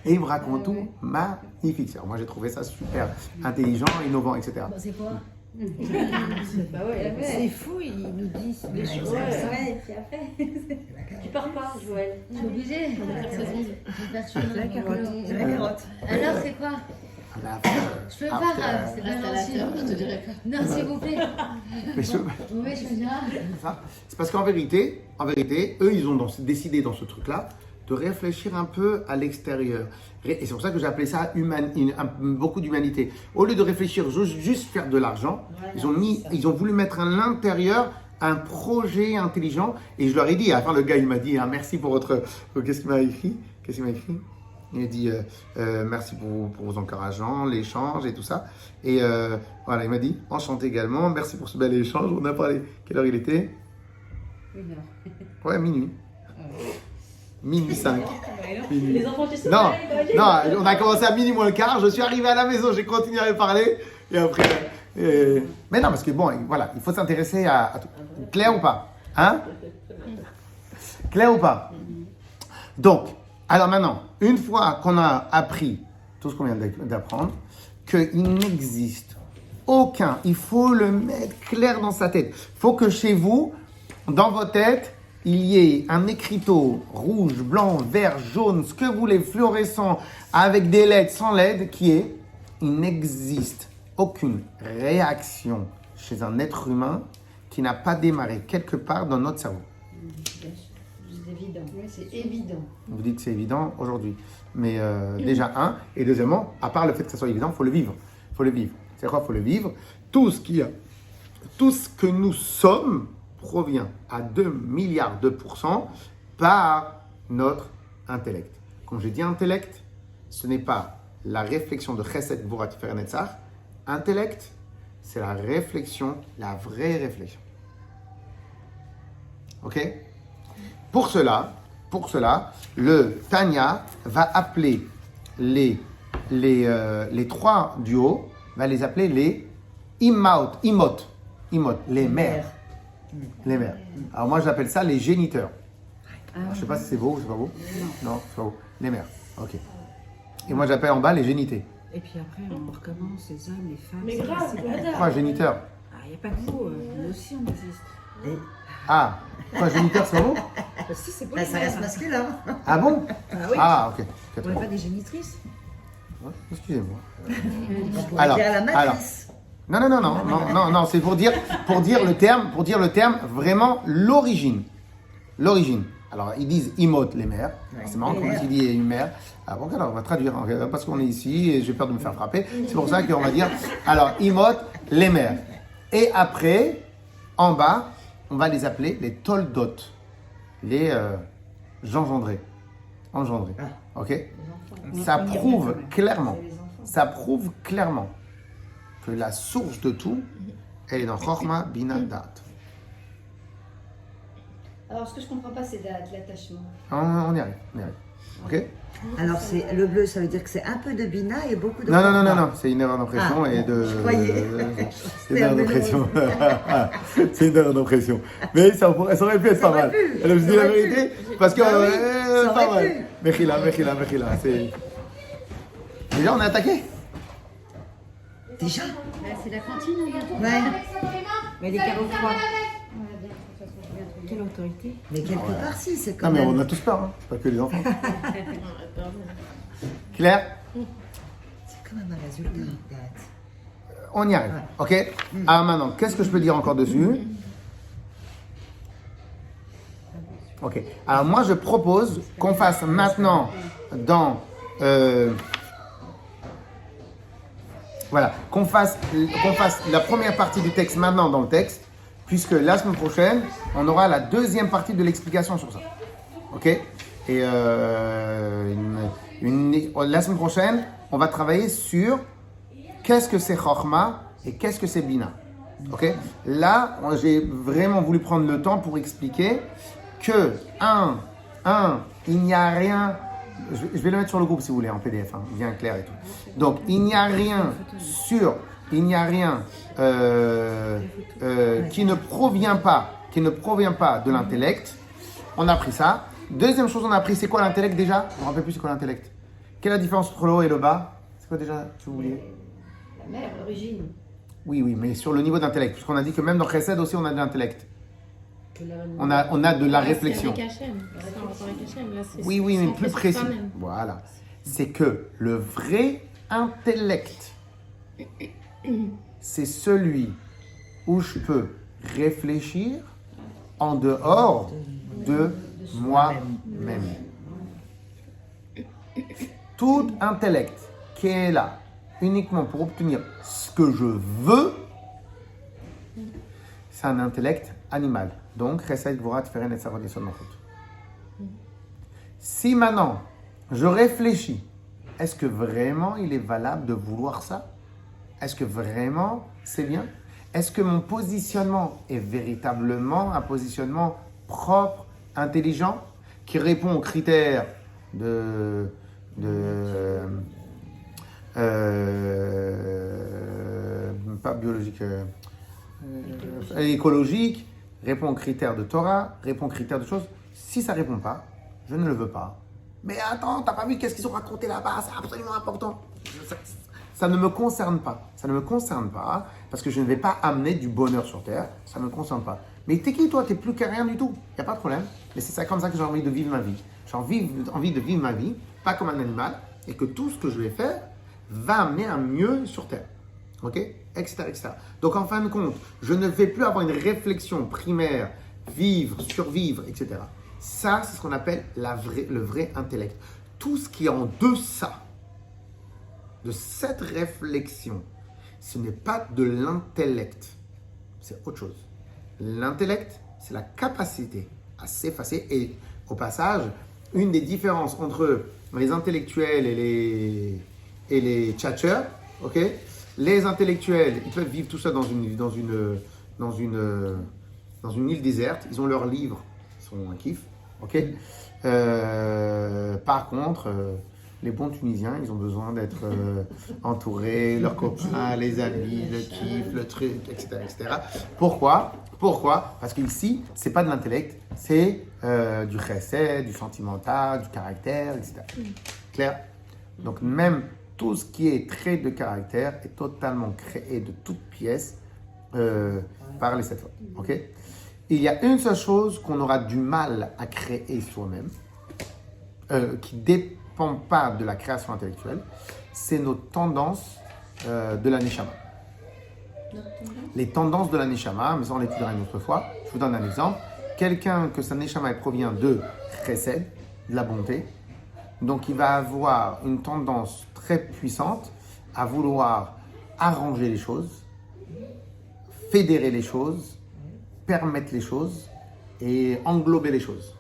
Et il me raconte tout magnifique. Alors moi, j'ai trouvé ça super intelligent, innovant, etc. Bah, c'est quoi? Bah ouais, C'est fou, ils nous disent des choses comme ça. Ouais, tu as fait. Tu pars pas, Joël. Tu es obligé de faire chemin. La carotte. Alors, c'est quoi? Je peux pas, c'est bien gentil. Je te dirais pas. Non, s'il vous plaît. Mais Oui, je veux bien. c'est parce qu'en vérité, eux, ils ont décidé dans ce truc-là de réfléchir un peu à l'extérieur. Et c'est pour ça que j'ai appelé ça beaucoup d'humanité. Au lieu de réfléchir juste faire de l'argent, ils ont voulu mettre à l'intérieur un projet intelligent. Et je leur ai dit, à la fin, le gars, il m'a dit, merci pour votre... Qu'est-ce qu'il m'a écrit? Il a dit, merci pour vos encouragements, l'échange et tout ça. Et voilà, il m'a dit, enchanté également, merci pour ce bel échange. On a parlé, quelle heure il était? 1h. Ouais, minuit. Minuit 5. Minuit. Les enfants, tu sais Non, on a commencé à minuit moins le quart. Je suis arrivé à la maison, j'ai continué à parler. Et après. Mais non, parce que bon, voilà, il faut s'intéresser à tout. Clair ou pas? Hein? Clair ou pas? Donc, alors maintenant, une fois qu'on a appris tout ce qu'on vient d'apprendre, qu'il n'existe aucun, il faut le mettre clair dans sa tête. Il faut que chez vous, dans vos têtes, il y ait un écriteau rouge, blanc, vert, jaune, ce que vous voulez, fluorescent, avec des LED, sans LED, qui est, il n'existe aucune réaction chez un être humain qui n'a pas démarré quelque part dans notre cerveau. C'est évident. Oui, c'est évident. Vous dites que c'est évident aujourd'hui. Mais déjà, et deuxièmement, à part le fait que ça soit évident, il faut le vivre. Il faut le vivre. C'est quoi? Il faut le vivre. Tout ce que nous sommes provient à 2 milliards de % par notre intellect. Quand je dis intellect, ce n'est pas la réflexion de Chesed Gvura Tiferet Netzach. Intellect, c'est la réflexion, la vraie réflexion. Ok? Pour cela, le Tanya va appeler les 3 du haut, va les appeler les imot, les mères. Les mères. Alors moi j'appelle ça les géniteurs. Alors, je ne sais pas si c'est beau ou c'est pas beau. Non, c'est pas beau. Les mères. Ok. Et moi j'appelle en bas les génités. Et puis après, on recommence les hommes, les femmes. Mais grave, c'est Quoi, géniteur? Il n'y a pas que vous, nous aussi on existe. Ah, quoi, géniteur, c'est pas beau? Si, c'est beau. Ça reste masculin. Ah bon? Ah oui. Ah, ok. On n'est pas des génitrices. Ouais, excusez-moi. On pourrait dire la matrice. Non, c'est pour dire le terme, vraiment l'origine. L'origine. Alors, ils disent imot, les mères. C'est marrant quand il dit une mère. Alors, on va traduire, parce qu'on est ici et j'ai peur de me faire frapper. C'est pour ça qu'on va dire, alors, imot, les mères. Et après, en bas, on va les appeler les toldot, les engendrés. Ok? Ça prouve clairement que la source de tout, elle est dans Chokhmah Bina Dat. Alors, ce que je comprends pas, c'est l'attachement. On y arrive. Ok? Alors, le bleu, ça veut dire que c'est un peu de Bina et beaucoup de... Non, c'est une erreur d'impression Ah, et de... je croyais. C'est une erreur d'impression. C'est une erreur d'impression. Mais ça aurait pu être pas mal. Elle me dit la vérité, parce que... Bah oui, ça pas aurait mal. Mechila. Déjà, on est attaqué? Déjà? C'est la cantine, regarde. Ouais. Mais les carreaux froids. Quelle autorité? Mais quelque part, si, c'est Non, quand mais même... on a tous peur, hein. C'est pas que les enfants. Claire? C'est quand même un résultat, Dad. On y arrive, ok? Alors maintenant, qu'est-ce que je peux dire encore dessus? Ok, alors moi je propose qu'on fasse maintenant dans... voilà, qu'on fasse la première partie du texte maintenant dans le texte, puisque la semaine prochaine, on aura la deuxième partie de l'explication sur ça. Ok? Et la semaine prochaine, on va travailler sur qu'est-ce que c'est Chokhmah et qu'est-ce que c'est Bina. Ok? Là, j'ai vraiment voulu prendre le temps pour expliquer que, il n'y a rien. Je vais le mettre sur le groupe si vous voulez, en PDF, hein, bien clair et tout. Donc, il n'y a rien qui ne provient pas de l'intellect. On a appris ça. Deuxième chose, on a appris, c'est quoi l'intellect déjà? Je ne me rappelle plus c'est quoi l'intellect. Quelle est la différence entre le haut et le bas? C'est quoi déjà, si vous voulez? La mère, l'origine. Oui, mais sur le niveau d'intellect. Puisqu'on a dit que même dans Chesed aussi, on a de l'intellect. On a de la réflexion. Oui, mais plus précis. Voilà. C'est que le vrai intellect, c'est celui où je peux réfléchir en dehors de moi-même. Tout intellect qui est là uniquement pour obtenir ce que je veux, c'est un intellect animal. Donc, si maintenant je réfléchis, est-ce que vraiment il est valable de vouloir ça? Est-ce que vraiment c'est bien? Est-ce que mon positionnement est véritablement un positionnement propre, intelligent, qui répond aux critères pas biologique, écologique, répond aux critères de Torah, répond aux critères de choses. Si ça ne répond pas, je ne le veux pas. Mais attends, t'as pas vu qu'est-ce qu'ils ont raconté là-bas? C'est absolument important. Ça ne me concerne pas. Ça ne me concerne pas parce que je ne vais pas amener du bonheur sur terre. Ça ne me concerne pas. Mais t'es qui toi? T'es plus que rien du tout. Il n'y a pas de problème. Mais c'est ça comme ça que j'ai envie de vivre ma vie. J'ai envie de vivre ma vie, pas comme un animal, et que tout ce que je vais faire va amener un mieux sur terre. Ok? Etc. Donc en fin de compte, je ne vais plus avoir une réflexion primaire, vivre, survivre, etc. Ça, c'est ce qu'on appelle le vrai intellect. Tout ce qui est en deçà de cette réflexion, ce n'est pas de l'intellect, c'est autre chose. L'intellect, c'est la capacité à s'effacer. Et au passage, une des différences entre les intellectuels et les tchatcheurs, ok? Les intellectuels, ils peuvent vivre tout ça dans une île déserte. Ils ont leurs livres, ils sont un kiff, ok? Par contre, les bons Tunisiens, ils ont besoin d'être entourés, leurs copains, les amis, le kiff, le truc, etc. Pourquoi? Parce qu'ici, c'est pas de l'intellect, c'est du chesed, du sentimental, du caractère, etc. Clair? Donc même tout ce qui est trait de caractère est totalement créé de toutes pièces par les 7 fois. Ok? Il y a une seule chose qu'on aura du mal à créer soi-même, qui ne dépend pas de la création intellectuelle, c'est nos tendances de la Neshama. Les tendances de la Neshama, mais ça on l'étudiera une autre fois. Je vous donne un exemple. Quelqu'un que sa Neshama provient de Chesed, de la bonté, donc il va avoir une tendance très puissante à vouloir arranger les choses, fédérer les choses, permettre les choses et englober les choses.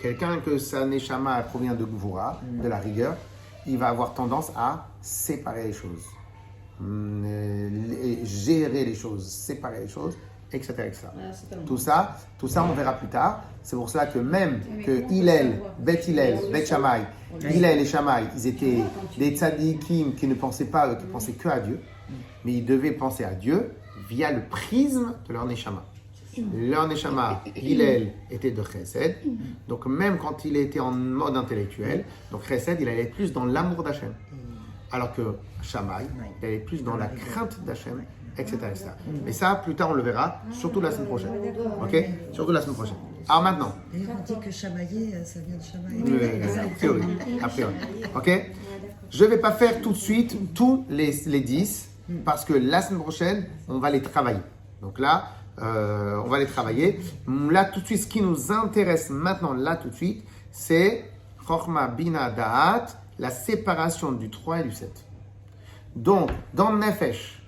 Quelqu'un que sa Neshama provient de Gvura, de la rigueur, il va avoir tendance à séparer les choses, gérer les choses, séparer les choses, etc. etc. Ah, c'est pas bon. Tout ça, on verra plus tard. C'est pour cela que même que Hillel, Bet Shammai, Hillel et Shammai, ils étaient des tzadikim qui ne pensaient pas, qui pensaient que à Dieu, mais ils devaient penser à Dieu via le prisme de leur neshama. Leur neshama, Hillel, était de Chesed, donc même quand il était en mode intellectuel, donc Chesed, il allait plus dans l'amour d'Hachem, alors que Shammai, il allait plus dans la crainte d'Hachem, etc., etc. Mais ça, plus tard, on le verra, surtout la semaine prochaine. Ok? Surtout la semaine prochaine. Alors maintenant. D'ailleurs, on dit que chamailler, ça vient de chamailler. A priori. Ok? Je ne vais pas faire tout de suite tous les 10, parce que la semaine prochaine, on va les travailler. Donc là, on va les travailler. Là, tout de suite, ce qui nous intéresse maintenant, là, tout de suite, c'est Chochma Bina Da'at, la séparation du 3 et du 7. Donc, dans Nefesh,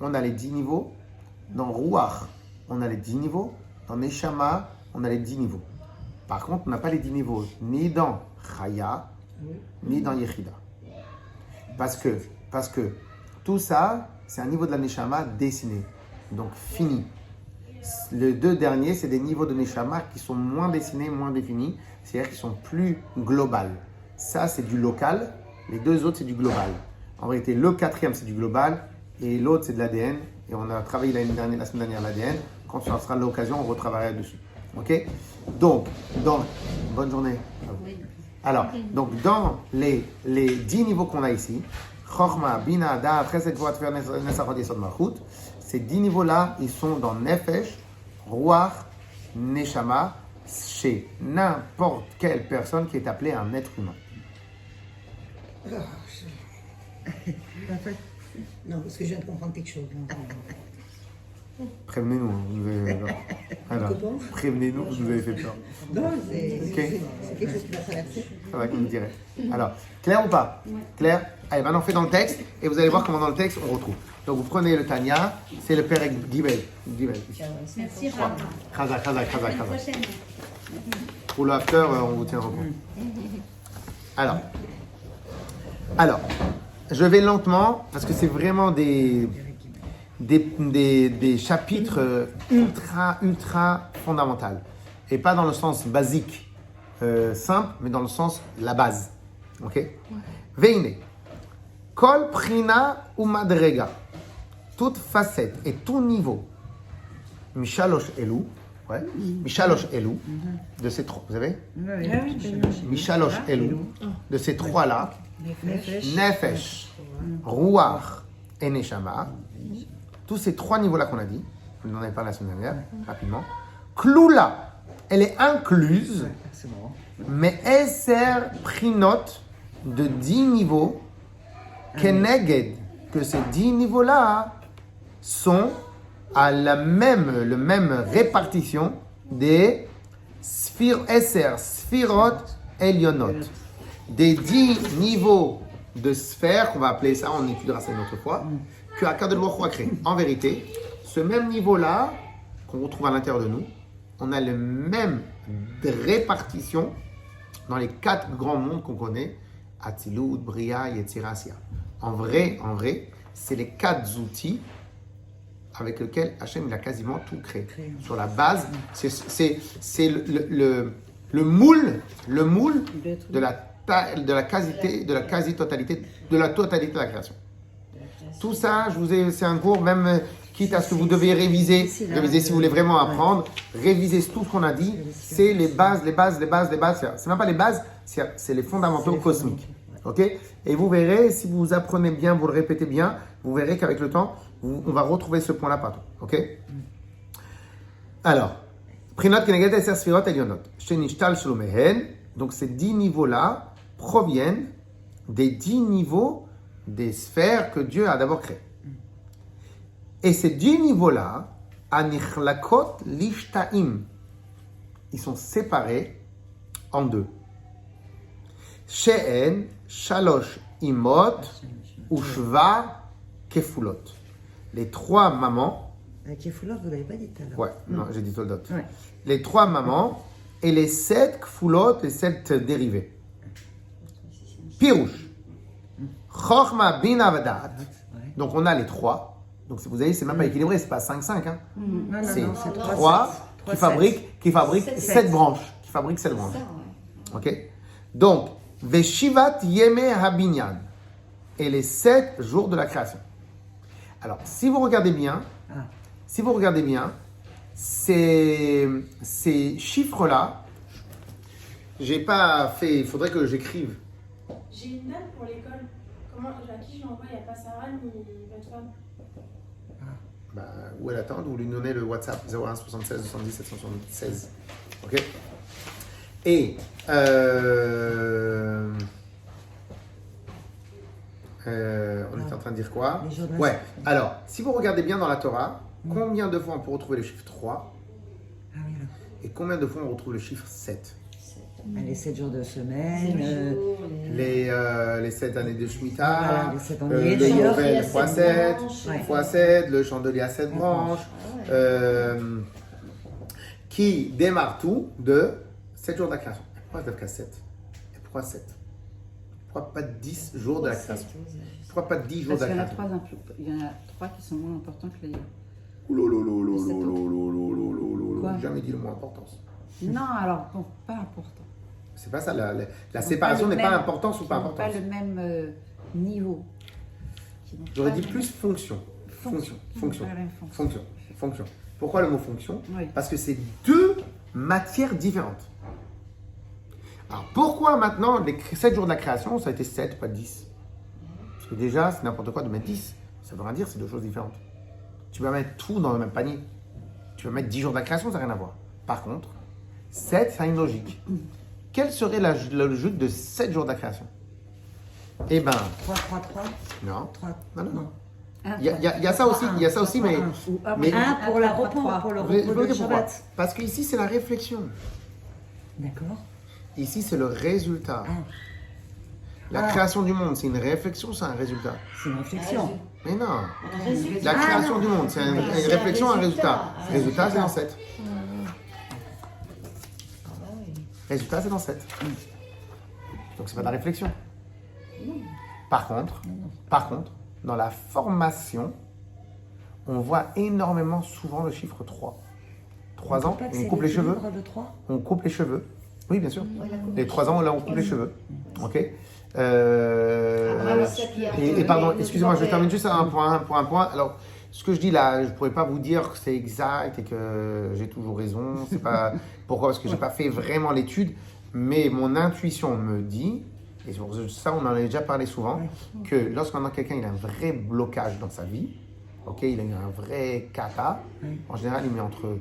on a les 10 niveaux. Dans Ruach, on a les 10 niveaux. Dans Neshama, on a les 10 niveaux. Par contre, on n'a pas les 10 niveaux ni dans Chaya, ni dans Yechida. Parce que tout ça, c'est un niveau de la Neshama dessiné. Donc, fini. Les deux derniers, c'est des niveaux de Neshama qui sont moins dessinés, moins définis. C'est-à-dire qu'ils sont plus globales. Ça, c'est du local. Les deux autres, c'est du global. En réalité, le quatrième, c'est du global. Et l'autre, c'est de l'ADN. Et on a travaillé la semaine dernière l'ADN. Quand ça sera l'occasion, on retravaillera dessus. Ok? Donc, bonne journée. Alors, donc dans les 10 niveaux qu'on a ici, Chochma, Bina, Da'at, Chesed, Gvura, Tefillah, Nesachot, Yesod, Malchut, ces 10 niveaux-là, ils sont dans Nefesh, Ruach, Neshama, chez n'importe quelle personne qui est appelée un être humain. Non, parce que je viens de comprendre quelque chose. Prévenez-nous, vous nous avez peur. Alors, prévenez-nous, vous nous avez fait peur. Non, c'est Ok. quelque chose qui va traverser. Ça va, comme vous direz. Alors, clair ou pas? Clair? Allez, maintenant on fait dans le texte et vous allez voir comment dans le texte on retrouve. Donc vous prenez le Tanya, c'est le Perek Gimel. Merci, Rav. Chazak. À la prochaine. Pour le after, on vous tient au courant. Alors, je vais lentement parce que c'est vraiment des chapitres ultra fondamentaux. Et pas dans le sens basique, simple, mais dans le sens la base. Ok? Veine. Kol prina ou madrega. Toute facette et tout niveau. Mishalosh Elou. Ouais. Mishalosh Elou. De ces trois. Vous avez? Mishalosh Elou. De ces trois-là. Nefesh, Ruach et Neshama. Tous ces trois niveaux-là qu'on a dit. Vous en avez parlé la semaine dernière, rapidement. Kloula, elle est incluse, mais elle sert prinot de 10 niveaux. Keneged, que ces 10 niveaux-là sont à la même répartition des Sphirot Elionot. Des 10 niveaux de sphères, qu'on va appeler ça, on étudiera ça une autre fois, que Akadosh Baruch Hu a créé. En vérité, ce même niveau-là, qu'on retrouve à l'intérieur de nous, on a le même répartition dans les 4 grands mondes qu'on connaît, Atzilut, Bria, Yetzira, Asiya. En vrai, c'est les 4 outils avec lesquels Hachem il a quasiment tout créé. Sur la base, c'est le moule de la quasi-totalité de la totalité de la création. Tout ça, c'est un cours, même quitte à ce que vous devez réviser si vous voulez vraiment apprendre, réviser tout ce qu'on a dit, c'est les bases, c'est même pas les bases, c'est les fondamentaux cosmiques. Ok? Et vous verrez, si vous apprenez bien, vous le répétez bien, vous verrez qu'avec le temps, on va retrouver ce point-là partout. Ok? Alors, Prinot Keneged Eser Sfirot Elionot, Shenishtal Shlomehen, donc ces 10 niveaux-là proviennent des 10 niveaux des sphères que Dieu a d'abord créées. Et ces 10 niveaux-là, Anichlakot Lishtaim, ils sont séparés en deux. She'en Shalosh Imot Ushva Kefulot. Les 3 mamans. Kefulot, vous ne l'avez pas dit tout à l'heure. Ouais, non, j'ai dit Toldot. Ouais. Les 3 mamans et les 7 Kefulot, les 7 dérivés. Pirouche. Chochma Bina Vadat. Donc on a les 3. Donc vous voyez, c'est même pas équilibré, c'est pas 5-5. Hein. Non, non, C'est non, c'est 3 qui fabrique 7 branches. Qui fabrique 7 branches. Ça, ouais. Ok. Donc, Veshivat Yeme Habinyan. Et les 7 jours de la création. Alors, si vous regardez bien, ces chiffres-là, j'ai pas fait, il faudrait que j'écrive. J'ai une date pour l'école. À qui je l'envoie? Il n'y a pas Sarah ni votre femme. Bah, où elle attend, vous lui donnez le WhatsApp 01 76 70 776. Ok. Et on est en train de dire quoi? Les jours de la Ouais. Alors, si vous regardez bien dans la Torah, combien de fois on peut retrouver le chiffre 3 Ah oui, là. et combien de fois on retrouve le chiffre 7? Les 7 jours de semaine, Les 7 années de Shemitah, Voilà, les 7 années. le D'ailleurs, Yovel il y a x 7, sept branches. Ouais. x 7, le chandelier à 7 branches, qui démarre tout de 7 jours de la création. Pourquoi Dafka 7? Et pourquoi 7? Pourquoi pas 10 jours de la création? Pourquoi pas 10 jours Parce de la qu'il y en a création? il y en a 3 qui sont moins importants que les... Quoi? J'ai jamais dit le mot importance. Non, alors bon, pas important. C'est pas ça, la Ils n'ont séparation pas n'est le pas même- importance ou pas Ils n'ont importance. pas le même niveau. Ils n'ont J'aurais pas dit le plus même- fonction. Fonction. Ils n'ont Fonction. pas la même fonction. Fonction. Fonction. Pourquoi le mot fonction? Oui. Parce que c'est 2 matières différentes. Alors pourquoi maintenant les 7 jours de la création, ça a été 7, pas 10? Parce que déjà, c'est n'importe quoi de mettre 10. Ça veut rien dire, c'est 2 choses différentes. Tu vas mettre tout dans le même panier. Tu vas mettre 10 jours de la création, ça n'a rien à voir. Par contre, 7, ça a une logique. Quelle serait la logique de 7 jours de la création? Eh ben, 3, 3, 3, non. 3. Non, non, non. Un, Il y a ça aussi, il y a ça aussi, mais... mais Un pour le repos, pour le je vais repos vous de dire pourquoi. Shabbat. Parce qu'ici, c'est la réflexion. D'accord. Ici, c'est le résultat. La Ah. création du monde, c'est une réflexion, c'est un résultat. C'est une réflexion. Mais non. Un résultat. La création du monde, c'est une C'est un réflexion, un résultat. résultat. Résultat, c'est dans 7. Ah bah oui. Résultat, c'est dans 7. Donc, c'est pas de la réflexion. Par contre, dans la formation, on voit énormément souvent le chiffre 3. 3 ans, on coupe les cheveux. On coupe les cheveux. Oui, bien sûr. Les 3 ans, là, on coupe les cheveux. Ok. Et pardon, excusez-moi, je termine juste un point. Alors, ce que je dis là, je ne pourrais pas vous dire que c'est exact et que j'ai toujours raison. C'est pas pourquoi? Parce que j'ai pas fait vraiment l'étude, mais mon intuition me dit, et sur ça, on en a déjà parlé souvent, que lorsqu'on a quelqu'un, il a un vrai blocage dans sa vie, ok, il a eu un vrai kata. En général, il met entre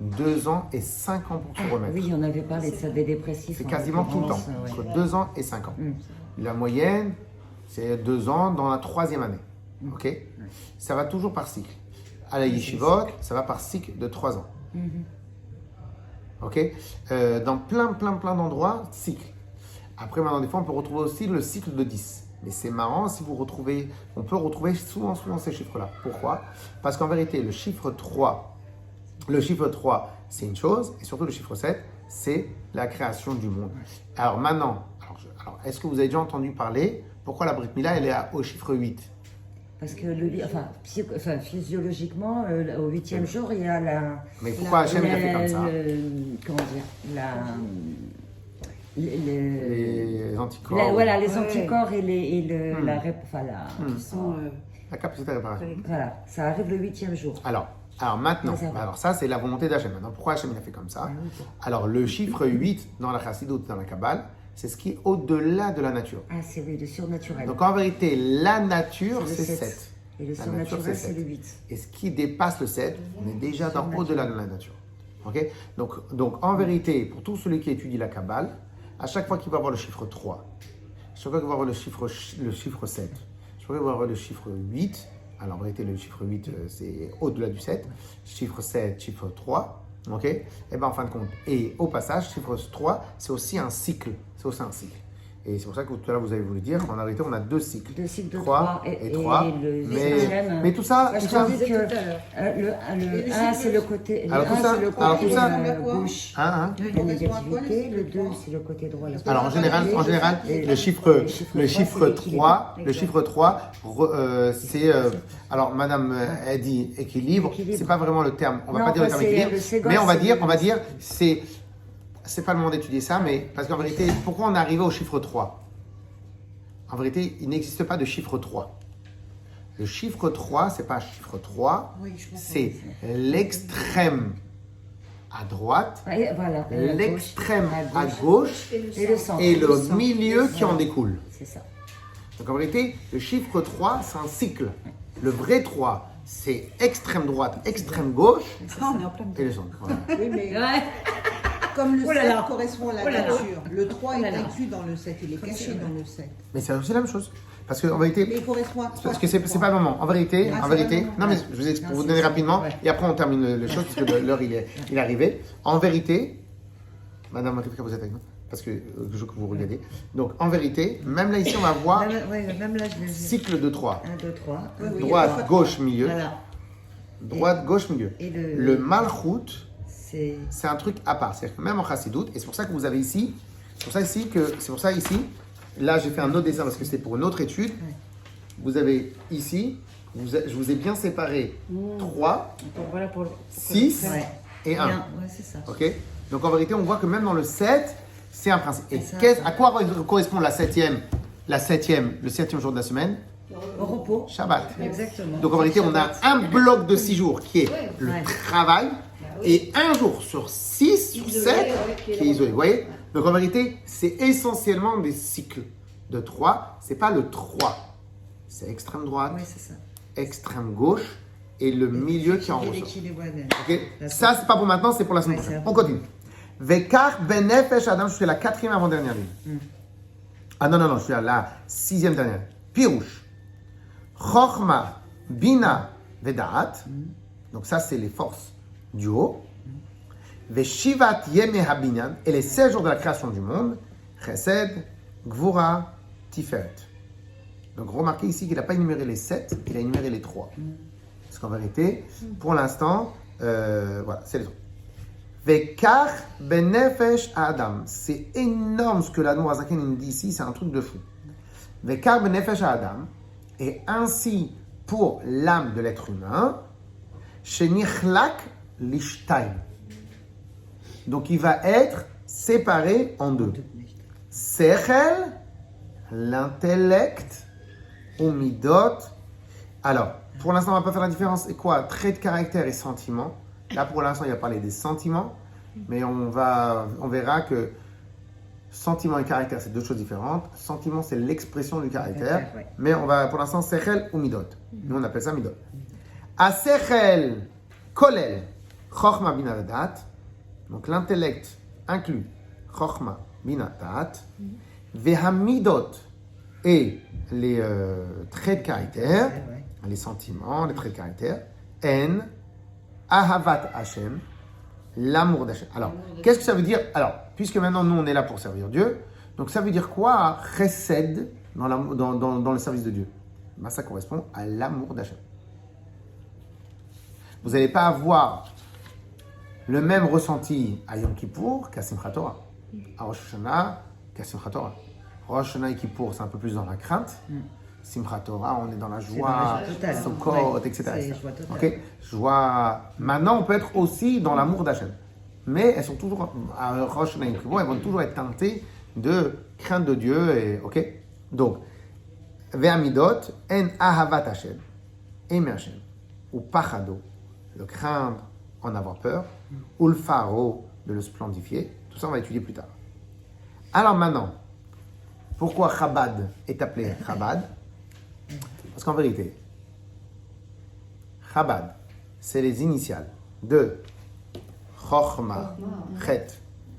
2 ans et 5 ans pour se remettre. Oui, on avait parlé de ça, des dépressifs. C'est en quasiment tout le temps, l'occurrence, ouais. entre 2 ans et 5 ans. La moyenne, c'est 2 ans dans la 3e année. Ok. Ça va toujours par cycle. À la yeshivot, ça va par cycle de 3 ans. Ok. Dans plein d'endroits, cycle. Après, maintenant, des fois, on peut retrouver aussi le cycle de 10. Mais c'est marrant, si vous retrouvez, on peut retrouver souvent ces chiffres-là. Pourquoi? Parce qu'en vérité, le chiffre 3, c'est une chose, et surtout le chiffre 7, c'est la création du monde. Alors maintenant, est-ce que vous avez déjà entendu parler pourquoi la Brit Mila, elle est au chiffre 8? Parce que physiologiquement, au 8e jour, il y a la. Mais pourquoi Hachem il a fait comme ça? Comment dire? Les anticorps. Voilà, les anticorps et la capacité de réparation. Voilà, ça arrive le 8e jour. Alors maintenant, ça c'est la volonté d'Hachem. Maintenant, pourquoi Hachem il a fait comme ça? Alors le chiffre 8 dans la Chassidut, dans la Kabbale, c'est ce qui est au-delà de la nature. Ah, c'est oui, le surnaturel. Donc en vérité, la nature c'est le 7. Et le La nature, surnaturel, c'est c'est le 7. 8. Et ce qui dépasse le 7, on est déjà dans au-delà de la nature. Ok? Donc en vérité, pour tout celui qui étudie la Kabbale, à chaque fois qu'il va voir le chiffre 3, à chaque fois qu'il va voir le chiffre 7, à chaque fois qu'il va voir le chiffre 8, alors en vérité le chiffre 8 c'est au-delà du 7, chiffre 7, chiffre 3, ok? Et bien en fin de compte, et au passage, chiffre 3 c'est aussi un cycle, Et c'est pour ça que tout à l'heure vous avez voulu dire qu'en réalité on a deux cycles. Deux cycles de 3 et 3. le Mais, septième. mais tout ça, Moi, je tout ça, pensais que le le 1 cycle- c'est le côté, Alors, tout ça- alors, tout ça- gauche, hein, la négativité, le 2 c'est le côté droit. la Alors en général, Et le chiffre c'est 3, le l'équilibre. chiffre 3, c'est alors Madame a dit équilibre, Équilibre. c'est pas vraiment le terme, on va Non, pas dire le ça, terme c'est équilibre, le Ségol, mais on va c'est- dire c'est pas le moment d'étudier ça, mais parce qu'en vérité, pourquoi on est arrivé au chiffre 3? En vérité, il n'existe pas de chiffre 3. Le chiffre 3, c'est pas un chiffre 3, Oui, je comprends. c'est l'extrême à droite, Et voilà, la gauche, l'extrême la à gauche et le centre. et le centre. milieu qui en découle. C'est ça. Donc en vérité, le chiffre 3, c'est un cycle. Le vrai 3, c'est extrême droite, extrême gauche Ah, on est en plein et le centre. Voilà. Oui, mais Ouais. comme le Oh là 7 là. correspond à la Oh là là. nature, le 3 Oh là est là. inclus dans le 7, il est caché c'est vrai. dans le 7. Mais c'est aussi la même chose. Parce qu'en Mais vérité, il correspond à quoi parce que c'est pas le moment. En vérité, Ah, en c'est pas vérité, le moment. non mais je vous explique pour vous donner rapidement ouais. et après on termine les choses parce que l'heure il est arrivé. En vérité, Madame Rivka, vous êtes avec nous parce que je veux que vous regardez. Donc en vérité, même là ici on va voir Même là, je l'ai vu. cycle de 3. 1, 2, 3. Oui, oui, Droite, gauche, milieu. Voilà. Droite, gauche, milieu. Et Le malchut, c'est c'est un truc à part. C'est-à-dire que même en chassidoute, et c'est pour ça que vous avez ici, c'est pour ça ici, là j'ai fait un autre dessin parce que c'était pour une autre étude. Vous avez ici, je vous ai bien séparé 3, voilà pour 6 Ouais. et 1. Ouais, c'est ça. Ok? Donc en vérité, on voit que même dans le 7, c'est un principe. Et Ça. à quoi correspond le septième jour de la semaine? Au repos. Shabbat. Exactement. Donc en vérité, on a un bloc de 6 jours qui est le Ouais. travail et un jour sur 6, sur 7 qui est isolé. Vous voyez? Donc en vérité, c'est essentiellement des cycles de 3. C'est pas le 3. C'est extrême droite, Oui, c'est ça. extrême gauche et le milieu qui est en ressort. L'équilibre, ouais. Ok? Ça, c'est pas pour maintenant, c'est pour la semaine Ouais, prochaine. c'est On continue. Vekar benefesh adam, je suis à la 4e avant-dernière ligne. Ah non, je suis à la 6e dernière. Pirouche. Chochma, Bina, Vedaat. Donc ça, c'est les forces du haut. Veshivat Yeme Habinyan. Et les 16 jours de la création du monde. Chesed, Gvura, Tiferet. Donc remarquez ici qu'il n'a pas énuméré les 7, il a énuméré les 3. Parce qu'en vérité, pour l'instant, voilà, c'est les 3. Vekar benefesh Adam. C'est énorme ce que l'Admor Azaken nous dit ici, c'est un truc de fou. Vekar benefesh Adam. Et ainsi pour l'âme de l'être humain, shenichlak lishtaim. Donc il va être séparé en deux. Sechel, l'intellect, ou midot. Alors, pour l'instant, on ne va pas faire la différence. C'est quoi? Trait de caractère et sentiment. Là, pour l'instant, il va parler des sentiments. Mais on verra que sentiment et caractère, c'est deux choses différentes. Sentiment, c'est l'expression du caractère. Ouais. Mais on va, pour l'instant, sechel ou midot. Nous, on appelle ça midot. A sechel, kolel, chochma bina vedat. Donc, l'intellect inclut chochma bina vedat. Vehamidot et les traits de caractère, les sentiments, les traits de caractère. En, ahavat Hashem, l'amour d'Hachem. Alors, qu'est-ce que ça veut dire? Alors, puisque maintenant nous on est là pour servir Dieu, donc ça veut dire quoi chesed dans le service de Dieu? Ben, ça correspond à l'amour d'Hachem. Vous n'allez pas avoir le même ressenti à Yom Kippour qu'à Simchat Torah. À Rosh Hashanah qu'à Simchat Torah. Rosh Hashanah et Kippour, c'est un peu plus dans la crainte. Simchat Torah, on est dans la joie, totale. Sukkot, Ouais, etc. c'est joie totale. Ok, joie. Maintenant, on peut être aussi dans l'amour d'Hachem. Mais elles sont toujours, à Rosh Hashanah et Kippour, elles vont toujours être teintées de crainte de Dieu. Et, ok, donc, Ve'amidot, en ahavat Hashem, aimer Hashem, ou pachado, le craindre, en avoir peur, ou le pharo, de le splendifier. Tout ça, on va étudier plus tard. Alors maintenant, pourquoi Chabad est appelé Chabad? Parce qu'en vérité, Chabad, c'est les initiales de Chochma, Chet,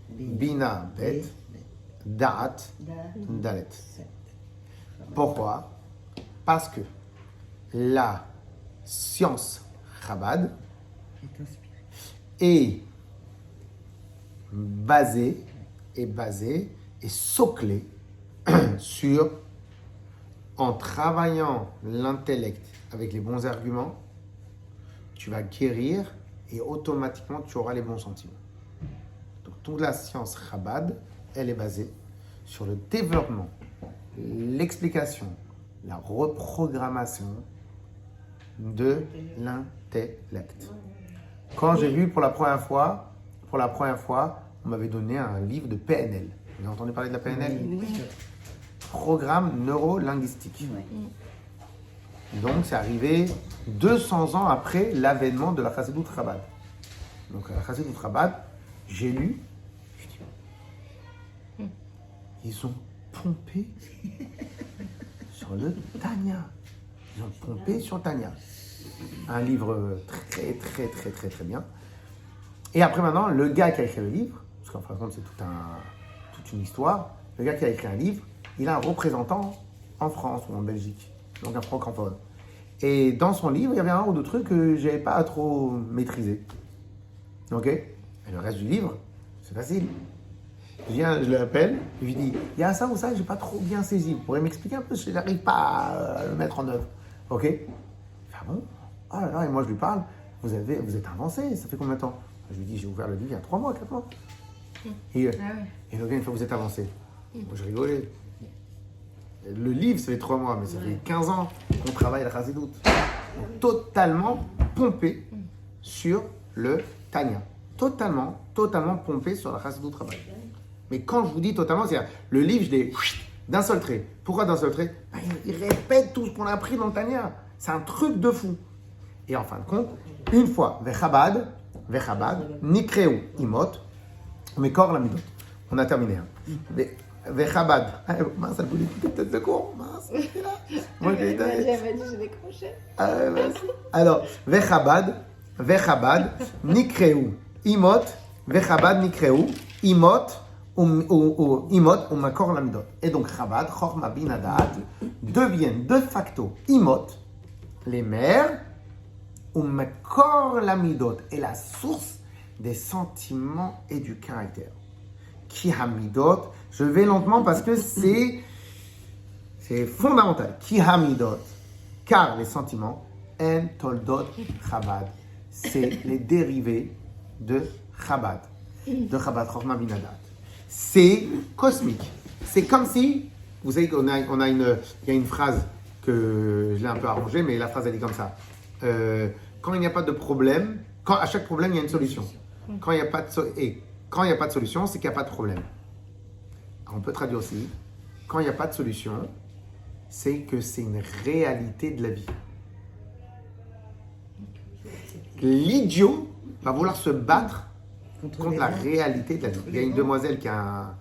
Bina, Bet, Da'at, Dalet. Pourquoi? Parce que la science Chabad est basée et soclée sur en travaillant l'intellect avec les bons arguments, tu vas guérir et automatiquement tu auras les bons sentiments. Donc toute la science Chabad, elle est basée sur le développement, l'explication, la reprogrammation de l'intellect. Quand j'ai vu pour la première fois, on m'avait donné un livre de PNL. Vous avez entendu parler de la PNL? Programme neuro-linguistique. Donc c'est arrivé 200 ans après l'avènement de la Chassidut Chabad. Donc la Chassidut Chabad, j'ai lu, je dis, ils ont pompé sur le Tanya. Ils ont pompé sur Tanya. Un livre très bien. Et après maintenant, le gars qui a écrit le livre, parce qu'en fin de compte c'est toute une histoire, le gars qui a écrit un livre, il a un représentant en France ou en Belgique, donc un francophone. Et dans son livre, il y avait un ou deux trucs que je n'avais pas trop maîtrisé. Ok? Et le reste du livre, c'est facile. Je l'appelle, je lui dis, il y a ça ou ça, je n'ai pas trop bien saisi. Vous pourrez m'expliquer un peu, je n'arrive pas à le mettre en œuvre. Ok? Il fait, ah bon? Ah là là, et moi je lui parle, vous êtes avancé, ça fait combien de temps? Je lui dis, j'ai ouvert le livre il y a 3 mois, 4 mois. Et le gars, une fois, vous êtes avancé. Moi, je rigolais. Le livre, ça fait 3 mois, mais ça fait 15 ans qu'on travaille à la Chassidut. Totalement pompé sur le Tanya. Totalement pompé sur la Chassidut Chabad. Mais quand je vous dis totalement, c'est le livre, je l'ai d'un seul trait. Pourquoi d'un seul trait? Il répète tout ce qu'on a appris dans le Tanya. C'est un truc de fou. Et en fin de compte, une fois, Vechabad, Nikreu, Imot, Mekor Lamidot. On a terminé. Vechabad. Mince, elle voulait écouter peut-être de cours. Mince, c'est là. Moi, Elle m'a dit, je décrochais. Alors, Vechabad, Nikreu, Imot, Vechabad, Nikreu, Imot, Imot, ou Makor Lamidot. Et donc, Chabad, Chorma Binadat, deviennent de facto Imot, les mères, ou Makor Lamidot, et la source des sentiments et du caractère. Ki Hamidot, je vais lentement parce que c'est fondamental. Ki Hamidot, car les sentiments, En Toldot Chabad, c'est les dérivés de Chabad, Chorma Binadat. C'est cosmique. C'est comme si, vous savez il y a une phrase que je l'ai un peu arrangée, mais la phrase elle dit comme ça. Quand il n'y a pas de problème, à chaque problème il y a une solution. Quand il n'y a pas de solution, c'est qu'il n'y a pas de problème. On peut traduire aussi, quand il n'y a pas de solution, c'est que c'est une réalité de la vie. L'idiot va vouloir se battre contre la réalité de la vie. Il y a une demoiselle qui a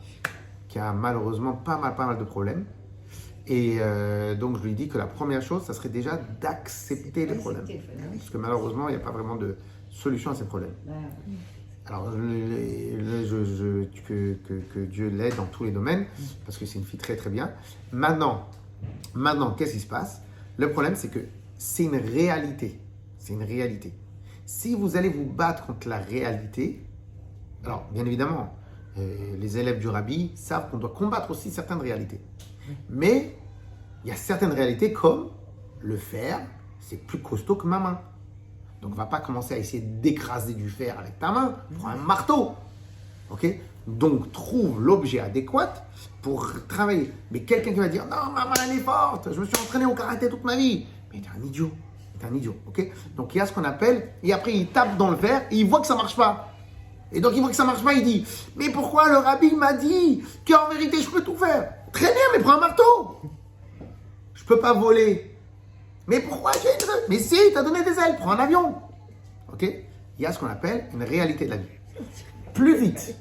malheureusement pas mal de problèmes. Et donc je lui dis que la première chose, ça serait déjà d'accepter les problèmes. Parce que malheureusement, il n'y a pas vraiment de solution à ces problèmes. Alors, que Dieu l'aide dans tous les domaines, parce que c'est une fille très bien. Maintenant, qu'est-ce qui se passe? Le problème, c'est que c'est une réalité. C'est une réalité. Si vous allez vous battre contre la réalité, alors, bien évidemment, les élèves du Rabbi savent qu'on doit combattre aussi certaines réalités. Mais il y a certaines réalités comme le fer, c'est plus costaud que ma main. Donc, on ne va pas commencer à essayer d'écraser du fer avec ta main. Prends un marteau. Ok? Donc, trouve l'objet adéquat pour travailler. Mais quelqu'un qui va dire, non, ma main, elle est forte. Je me suis entraîné au karaté toute ma vie. Mais t'es un idiot. Ok? Donc, il y a ce qu'on appelle, et après, il tape dans le fer et il voit que ça ne marche pas. Et donc, il voit que ça ne marche pas, il dit, mais pourquoi le rabbi m'a dit qu'en vérité, je peux tout faire? Très bien, mais prends un marteau. Je ne peux pas voler. Mais pourquoi j'ai une... Mais si, tu as donné des ailes, prends un avion. Ok? Il y a ce qu'on appelle une réalité de la vie. Plus vite,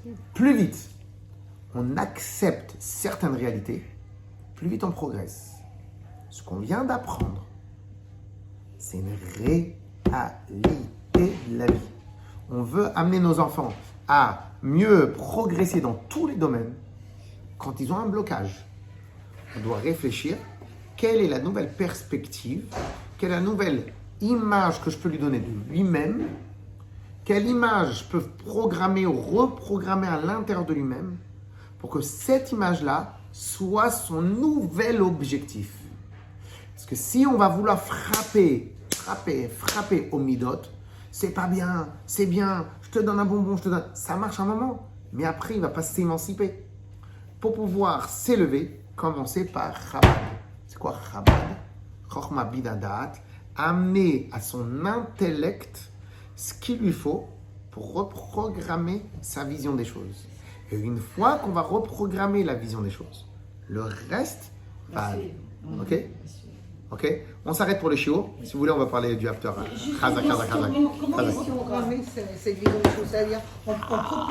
on accepte certaines réalités, plus vite on progresse. Ce qu'on vient d'apprendre, c'est une réalité de la vie. On veut amener nos enfants à mieux progresser dans tous les domaines. Quand ils ont un blocage, on doit réfléchir. Quelle est la nouvelle perspective? Quelle est la nouvelle image que je peux lui donner de lui-même? Quelle image je peux programmer ou reprogrammer à l'intérieur de lui-même pour que cette image-là soit son nouvel objectif. Parce que si on va vouloir frapper au midot, c'est pas bien, c'est bien, je te donne un bonbon, je te donne. Ça marche un moment, mais après, il va pas s'émanciper. Pour pouvoir s'élever, commencer par Chabad. C'est quoi Chabad? Chochma bidadat, amener à son intellect ce qu'il lui faut pour reprogrammer sa vision des choses. Et une fois qu'on va reprogrammer la vision des choses, le reste va aller. Ok? Ok? On s'arrête pour le shiur. Si vous voulez, on va parler du after. Chazak. Comment c'est cette vision des choses? C'est-à-dire, on propose